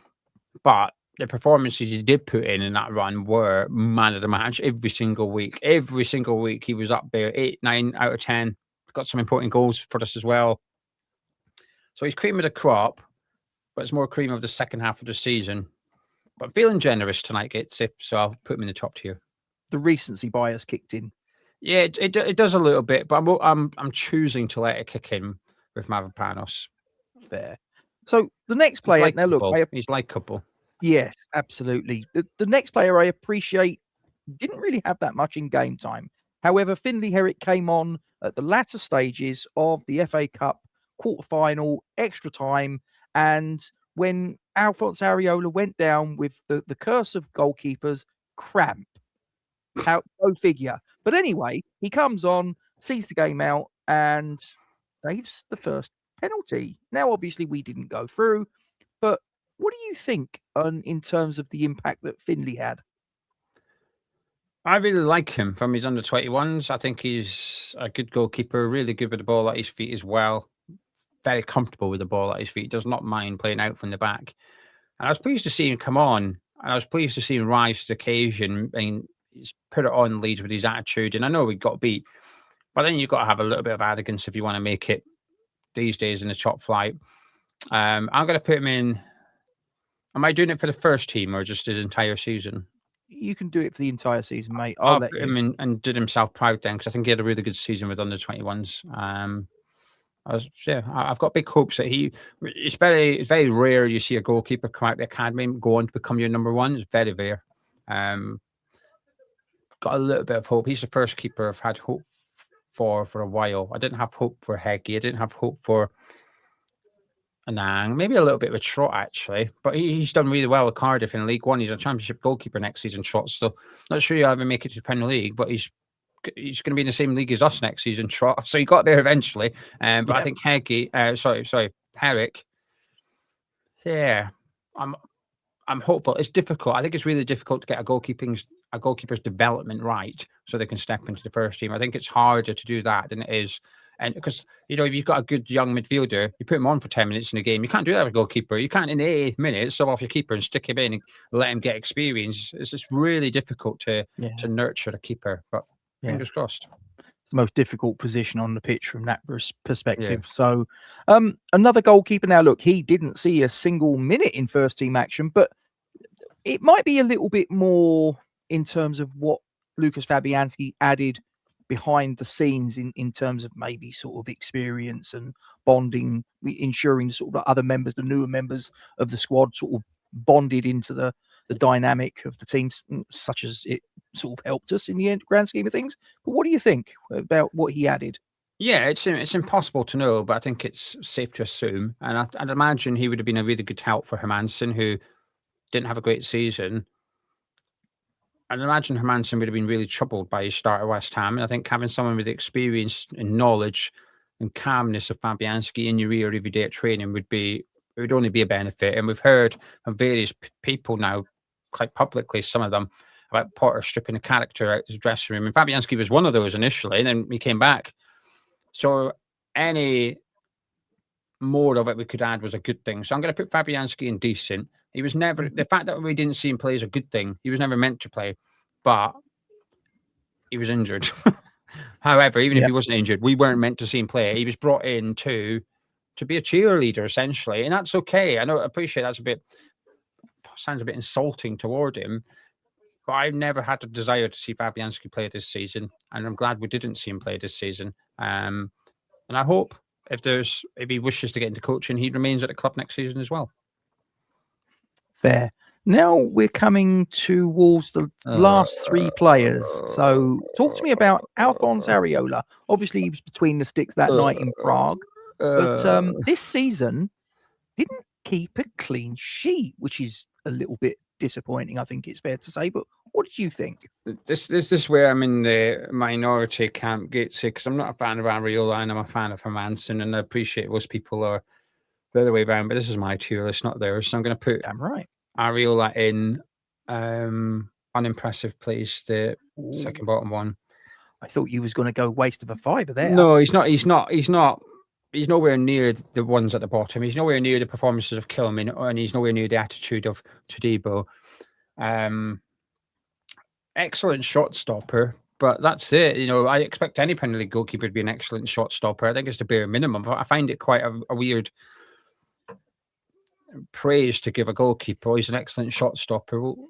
Speaker 2: But the performances he did put in that run were man of the match every single week. Every single week he was up there, 8, 9 out of 10. Got some important goals for us as well. So he's cream of the crop, but it's more cream of the second half of the season. But I'm feeling generous tonight, Gitsip, so I'll put him in the top tier.
Speaker 1: The recency bias kicked in.
Speaker 2: Yeah, it does a little bit, but I'm choosing to let it kick in with Mavropanos.
Speaker 1: Fair. So the next player, now look,
Speaker 2: he's likeable.
Speaker 1: Yes, absolutely. The next player I appreciate didn't really have that much in game time. However, Finlay Herrick came on at the latter stages of the FA Cup quarter-final, extra time, and when Alphonse Areola went down with the curse of goalkeepers, cramp. Go figure. But anyway, he comes on, sees the game out, and saves the first penalty. Now, obviously, we didn't go through, but what do you think in terms of the impact that Finlay had?
Speaker 2: I really like him from his under-21s. I think he's a good goalkeeper, really good with the ball at his feet as well. Very comfortable with the ball at his feet. Does not mind playing out from the back. And I was pleased to see him come on. And I was pleased to see him rise to the occasion. And he's put it on Leeds with his attitude. And I know we got beat. But then you've got to have a little bit of arrogance if you want to make it these days in the top flight. I'm going to put him in. Am I doing it for the first team or just his entire season?
Speaker 1: You can do it for the entire season, mate.
Speaker 2: I'll put him in and did himself proud then, because I think he had a really good season with under-21s. I've got big hopes that it's very rare you see a goalkeeper come out of the academy and go on to become your number one. It's very rare. Got a little bit of hope. He's the first keeper I've had hope for a while. I didn't have hope for Herrick. I didn't have hope for Anang, maybe a little bit of a Trot actually, but he's done really well with Cardiff in League One. He's a Championship goalkeeper next season, Trot. So not sure he'll ever make it to the Premier League, but he's going to be in the same league as us next season, Trot. So he got there eventually. But I think Herrick. Yeah, I'm hopeful. It's difficult. I think it's really difficult to get a goalkeeper's development right so they can step into the first team. I think it's harder to do that than it is. And because, if you've got a good young midfielder, you put him on for 10 minutes in a game. You can't do that with a goalkeeper. You can't in 80 minutes sub off your keeper and stick him in and let him get experience. It's just really difficult to nurture a keeper. But fingers crossed.
Speaker 1: the most difficult position on the pitch from that perspective.
Speaker 2: Yeah.
Speaker 1: So another goalkeeper now, look, he didn't see a single minute in first team action, but it might be a little bit more in terms of what Lucas Fabianski added behind the scenes in terms of maybe sort of experience and bonding, ensuring sort of other members, the newer members of the squad sort of bonded into the dynamic of the teams, such as it sort of helped us in the end, grand scheme of things. But what do you think about what he added?
Speaker 2: Yeah, it's impossible to know, but I think it's safe to assume. And I'd imagine he would have been a really good help for Hermansen, who didn't have a great season. I'd imagine Hermansen would have been really troubled by his start at West Ham. And I think having someone with the experience and knowledge and calmness of Fabianski in your ear every day at training would only be a benefit. And we've heard from various people now, quite publicly, some of them, about Potter stripping the character out of his dressing room. And Fabianski was one of those initially, and then he came back. So any more of it we could add was a good thing. So I'm going to put Fabianski in decent. He was never, the fact that we didn't see him play is a good thing. He was never meant to play, but he was injured. However, even if he wasn't injured, we weren't meant to see him play. He was brought in to be a cheerleader, essentially. And that's okay. I appreciate sounds a bit insulting toward him, but I've never had a desire to see Fabianski play this season. And I'm glad we didn't see him play this season. And I hope if he wishes to get into coaching, he remains at the club next season as well.
Speaker 1: Fair. Now we're coming towards the last three players. So talk to me about Alphonse Areola. Obviously, he was between the sticks that night in Prague. But this season didn't keep a clean sheet, which is a little bit disappointing, I think it's fair to say. But what did you think?
Speaker 2: This is where I'm in the minority camp, Gatesy, because I'm not a fan of Areola and I'm a fan of Hermansen, and I appreciate most people are the other way around, but this is my tier list, not theirs. So I'm going to put Areola in unimpressive, please, the second bottom one.
Speaker 1: I thought you was going to go waste of a fiver there.
Speaker 2: No, he's not. He's nowhere near the ones at the bottom. He's nowhere near the performances of Kilman, and he's nowhere near the attitude of Todibo. Excellent shot stopper, but that's it. I expect any Premier League goalkeeper to be an excellent shot stopper. I think it's the bare minimum, but I find it quite a weird praise to give a goalkeeper. He's an excellent shot stopper. Well,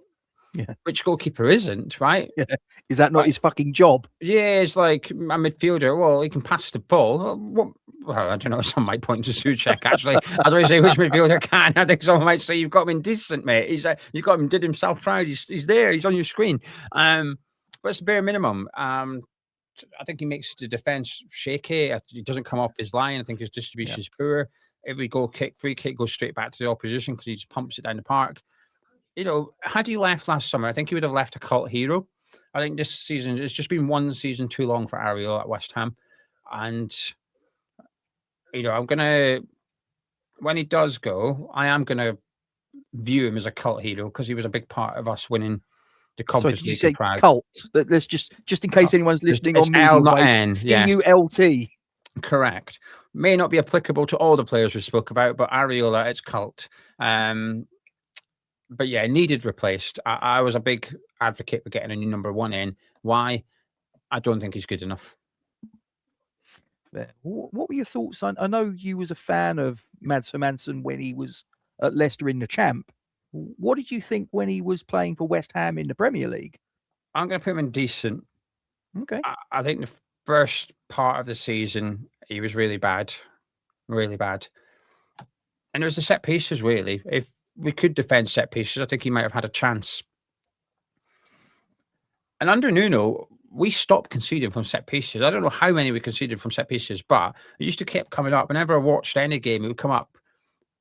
Speaker 2: which goalkeeper isn't, right?
Speaker 1: Yeah. Is that not his fucking job?
Speaker 2: Yeah, it's like a midfielder. Well, he can pass the ball. Well, I don't know. Some might point to Souček, actually. I don't say which midfielder can. I think someone might say you've got him indecent, mate. You've got him, did himself proud. He's there. He's on your screen. But it's the bare minimum. I think he makes the defence shaky. He doesn't come off his line. I think his distribution is poor. Every free kick goes straight back to the opposition because he just pumps it down the park. Had he left last summer, I think he would have left a cult hero. I think this season, it's just been one season too long for Areola at West Ham. And, when he does go, I am going to view him as a cult hero because he was a big part of us winning the Conference League in Prague.
Speaker 1: Cult? Let's just in case anyone's listening on
Speaker 2: L, not N.
Speaker 1: C-U-L-T.
Speaker 2: Correct. May not be applicable to all the players we spoke about, but Areola, it's cult. But yeah, needed replaced. I was a big advocate for getting a new number one in. Why? I don't think he's good enough.
Speaker 1: What were your thoughts on? I know you was a fan of Mads Hermansen when he was at Leicester in the Champ. What did you think when he was playing for West Ham in the Premier League?
Speaker 2: I'm going to put him in decent.
Speaker 1: Okay.
Speaker 2: I think the first part of the season, he was really bad. Really bad. And it was the set pieces, really. If we could defend set pieces, I think he might have had a chance. And under Nuno, we stopped conceding from set pieces. I don't know how many we conceded from set pieces, but it used to keep coming up. Whenever I watched any game, it would come up,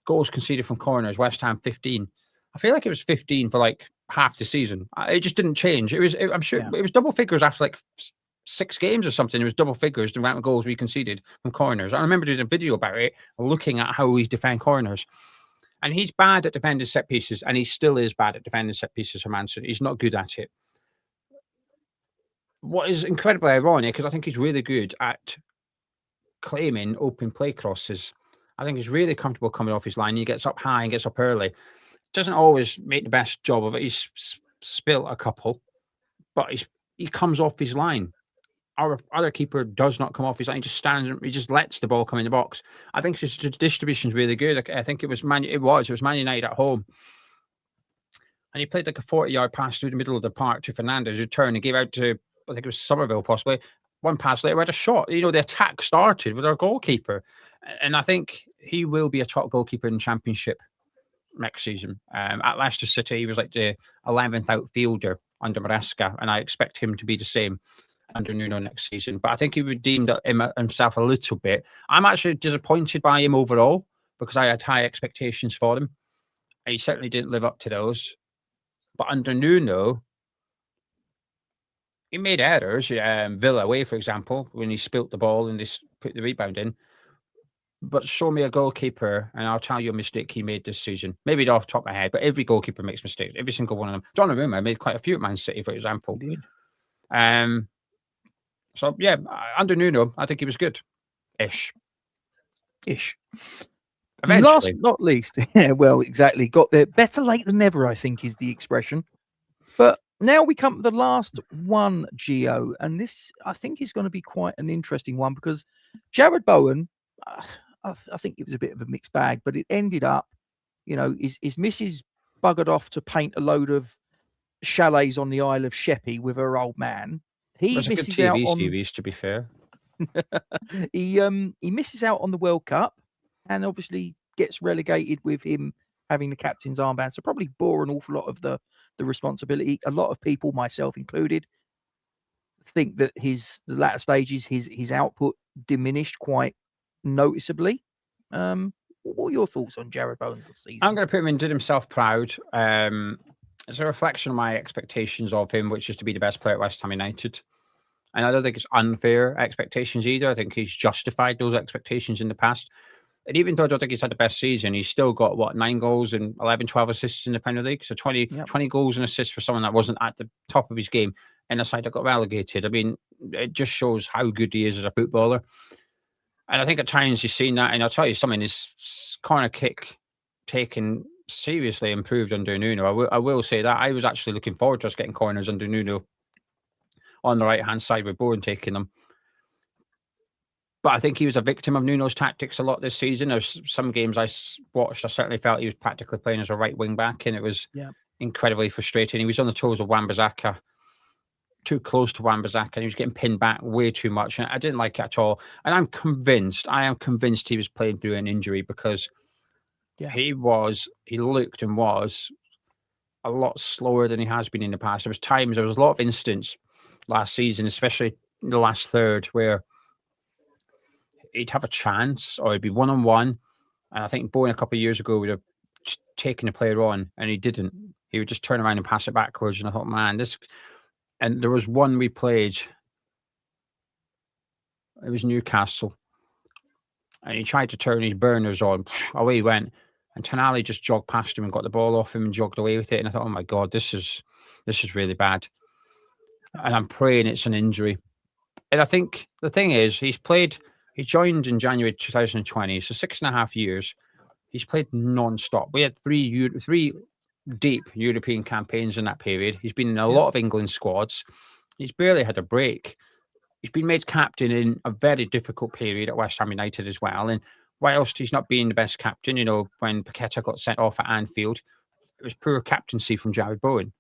Speaker 2: goals conceded from corners, West Ham 15. I feel like it was 15 for like half the season. It just didn't change. I'm sure it was double figures after like 6 games or something. It was double figures, the amount of goals we conceded from corners. I remember doing a video about it, looking at how we defend corners. And he's bad at defending set pieces, and he still is bad at defending set pieces, Hermansen. He's not good at it. What is incredibly ironic, because I think he's really good at claiming open play crosses. I think he's really comfortable coming off his line. He gets up high and gets up early. Doesn't always make the best job of it. He's spilt a couple, but he comes off his line. our other keeper does not come off his line. He just stands. He just lets the ball come in the box. I think his distribution is really good. I think it was Man United at home, and he played like a 40-yard pass through the middle of the park to Fernándes, who turned and gave out to, I think it was Summerville possibly. One pass later, we had a shot. You know, the attack started with our goalkeeper, and I think he will be a top goalkeeper in the Championship next season. At Leicester City, he was like the 11th outfielder under Magassa, and I expect him to be the same under Nuno next season. But I think he redeemed himself a little bit. I'm actually disappointed by him overall because I had high expectations for him. And he certainly didn't live up to those. But under Nuno, he made errors. Villa away, for example, when he spilt the ball and they put the rebound in. But show me a goalkeeper, and I'll tell you a mistake he made this season. Maybe not off the top of my head, but every goalkeeper makes mistakes. Every single one of them. Donnarumma made quite a few at Man City, for example.
Speaker 1: He did.
Speaker 2: So, yeah, under Nuno, I think he was good. Ish. Eventually.
Speaker 1: Last but not least, yeah, well, exactly. Got there. Better late than never, I think, is the expression. But now we come to the last one, Gio. And this, I think, is going to be quite an interesting one because Jared Bowen, I think it was a bit of a mixed bag, but it ended up, you know, his missus buggered off to paint a load of chalets on the Isle of Sheppey with her old man. He misses out on
Speaker 2: series, to be fair.
Speaker 1: he misses out on the World Cup and obviously gets relegated with him having the captain's armband. So probably bore an awful lot of the responsibility. A lot of people, myself included, think that the latter stages, his output diminished quite noticeably. What are your thoughts on Jared Bowen's season?
Speaker 2: I'm going to put him in, did himself proud. It's a reflection of my expectations of him, which is to be the best player at West Ham United. And I don't think it's unfair expectations either. I think he's justified those expectations in the past. And even though I don't think he's had the best season, he's still got, 9 goals and 11, 12 assists in the Premier League. So 20 goals and assists for someone that wasn't at the top of his game in a side that got relegated. I mean, it just shows how good he is as a footballer. And I think at times you've seen that. And I'll tell you something, his corner kick taken seriously improved under Nuno. I will say that. I was actually looking forward to us getting corners under Nuno on the right-hand side with Bowen taking them. But I think he was a victim of Nuno's tactics a lot this season. There's some games I watched, I certainly felt he was practically playing as a right wing back, and it was incredibly frustrating. He was on the toes of Wan-Bissaka, too close to Wan-Bissaka, and he was getting pinned back way too much. And I didn't like it at all. And I am convinced he was playing through an injury because he looked and was a lot slower than he has been in the past. There was a lot of instances last season, especially in the last third, where he'd have a chance or he'd be one-on-one. And I think Bowen a couple of years ago would have taken the player on, and he didn't. He would just turn around and pass it backwards. And I thought, man, this... And there was one we played. It was Newcastle. And he tried to turn his burners on. Away he went. And Tonali just jogged past him and got the ball off him and jogged away with it. And I thought, oh my God, this is really bad. And I'm praying it's an injury. And I think the thing is, he joined in January 2020, so 6.5 years. He's played non-stop. We had three deep European campaigns in that period. He's been in a lot of England squads. He's barely had a break. He's been made captain in a very difficult period at West Ham United as well. And whilst he's not being the best captain, when Paqueta got sent off at Anfield, it was poor captaincy from Jared Bowen.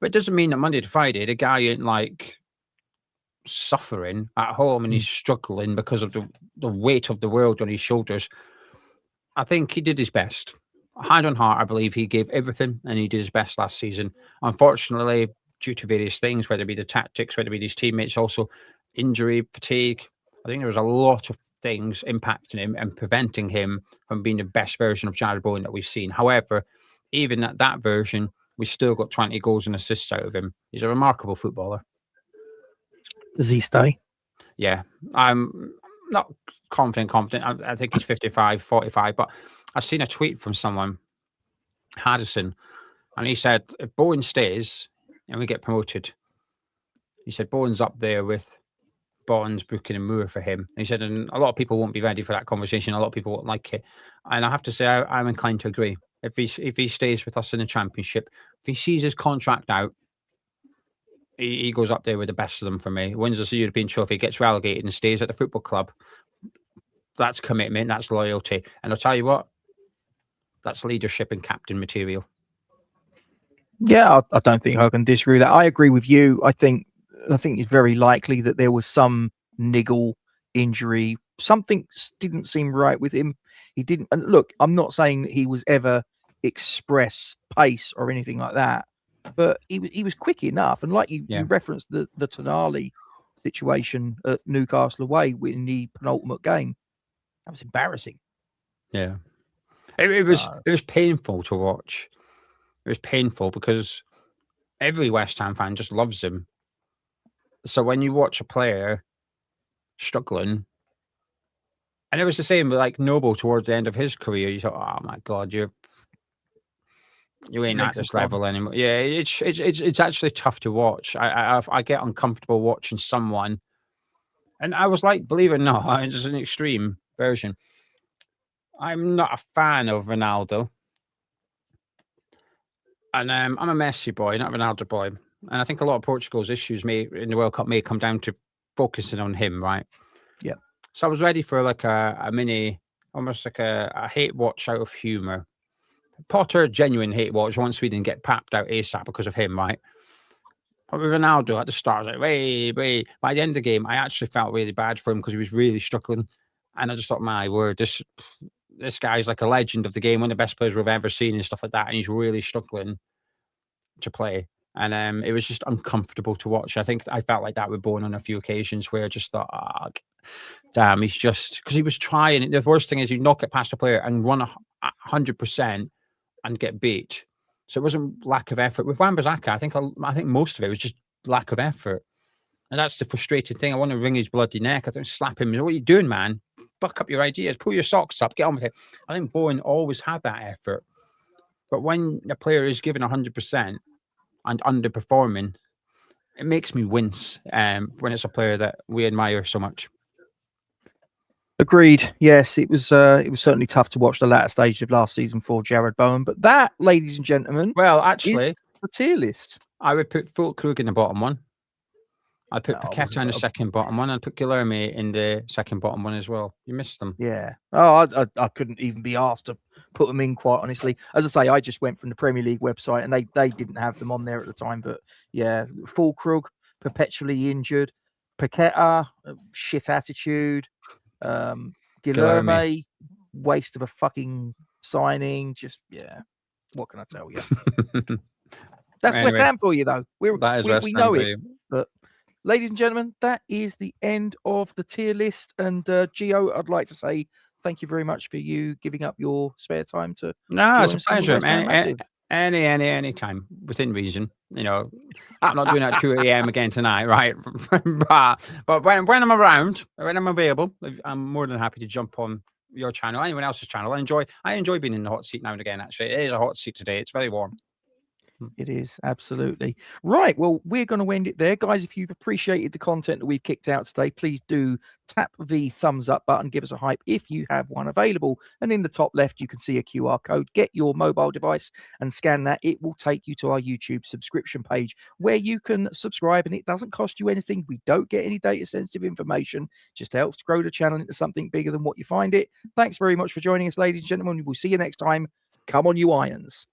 Speaker 2: But it doesn't mean that Monday to Friday, the guy ain't suffering at home and he's struggling because of the weight of the world on his shoulders. I think he did his best. Hand on heart, I believe he gave everything and he did his best last season. Unfortunately, due to various things, whether it be the tactics, whether it be his teammates, also injury, fatigue, I think there was a lot of things impacting him and preventing him from being the best version of Jared Bowen that we've seen. However, even at that version, we still got 20 goals and assists out of him. He's a remarkable footballer.
Speaker 1: Does he stay?
Speaker 2: Yeah. I'm not confident. I think he's 55, 45. But I've seen a tweet from someone, Haddison, and he said, if Bowen stays and we get promoted, he said, Bowen's up there with Bonds, Buchan and Moore for him. And he said, and a lot of people won't be ready for that conversation. A lot of people won't like it. And I have to say, I'm inclined to agree. If he stays with us in the Championship, if he sees his contract out, he goes up there with the best of them for me. Wins the European trophy, gets relegated, and stays at the football club. That's commitment. That's loyalty. And I'll tell you what, that's leadership and captain material.
Speaker 1: Yeah, I don't think I can disagree with that. I agree with you. I think it's very likely that there was some niggle injury. Something didn't seem right with him. He didn't. And look, I'm not saying that he was ever express pace or anything like that, but he was quick enough. And like you referenced the Tonali situation at Newcastle away in the penultimate game, that was embarrassing.
Speaker 2: Yeah, it was painful to watch. It was painful because every West Ham fan just loves him. So when you watch a player struggling, and it was the same with like Noble towards the end of his career, you thought, oh my God, you ain't at this level anymore. Yeah, it's actually tough to watch. I get uncomfortable watching someone, and I was like, believe it or not, it's just an extreme version. I'm not a fan of Ronaldo. And I'm a Messi boy, not a Ronaldo boy. And I think a lot of Portugal's issues in the World Cup may come down to focusing on him, right?
Speaker 1: Yeah.
Speaker 2: So I was ready for like a mini, almost like a hate watch out of humour. Potter, genuine hate watch. I want Sweden get papped out ASAP because of him, right? But with Ronaldo at the start, I was like, wait. By the end of the game, I actually felt really bad for him because he was really struggling. And I just thought, my word, this guy's like a legend of the game, one of the best players we've ever seen and stuff like that. And he's really struggling to play. And it was just uncomfortable to watch. I think I felt like that with Bowen on a few occasions where I just thought, damn, he's just, because he was trying. The worst thing is you knock it past a player and run 100% and get beat. So it wasn't lack of effort. With Wan-Bissaka, I think most of it was just lack of effort. And that's the frustrating thing. I want to wring his bloody neck. I think slap him. What are you doing, man? Buck up your ideas. Pull your socks up. Get on with it. I think Bowen always had that effort. But when a player is given 100% and underperforming, it makes me wince when it's a player that we admire so much.
Speaker 1: Agreed. Yes, it was certainly tough to watch the latter stage of last season for Jared Bowen. But that, ladies and gentlemen,
Speaker 2: well, actually,
Speaker 1: is the tier list.
Speaker 2: I would put Fulkrug in the bottom one. I'd put Paqueta in the second bottom one. I'd put Guilherme in the second bottom one as well. You missed them.
Speaker 1: Yeah. Oh, I couldn't even be asked to put them in, quite honestly. As I say, I just went from the Premier League website and they didn't have them on there at the time. But yeah, Fulkrug, perpetually injured. Paqueta, shit attitude. Guilherme, waste of a fucking signing. Just, yeah. What can I tell you? That's anyway, West Ham for you, though. We know it. But ladies and gentlemen, that is the end of the tier list. And Gio, I'd like to say thank you very much for you giving up your spare time to.
Speaker 2: No, it's a pleasure. Any time within reason. You know, I'm not doing that at 2 a.m. again tonight, right? but when I'm around, when I'm available, I'm more than happy to jump on your channel, anyone else's channel. I enjoy being in the hot seat now and again. Actually, it is a hot seat today. It's very warm.
Speaker 1: It is, absolutely. Right, well, we're going to end it there. Guys, if you've appreciated the content that we've kicked out today, please do tap the thumbs up button, give us a hype if you have one available. And in the top left, you can see a QR code. Get your mobile device and scan that. It will take you to our YouTube subscription page where you can subscribe, and it doesn't cost you anything. We don't get any data-sensitive information. It just helps grow the channel into something bigger than what you find it. Thanks very much for joining us, ladies and gentlemen. We'll see you next time. Come on, you Irons.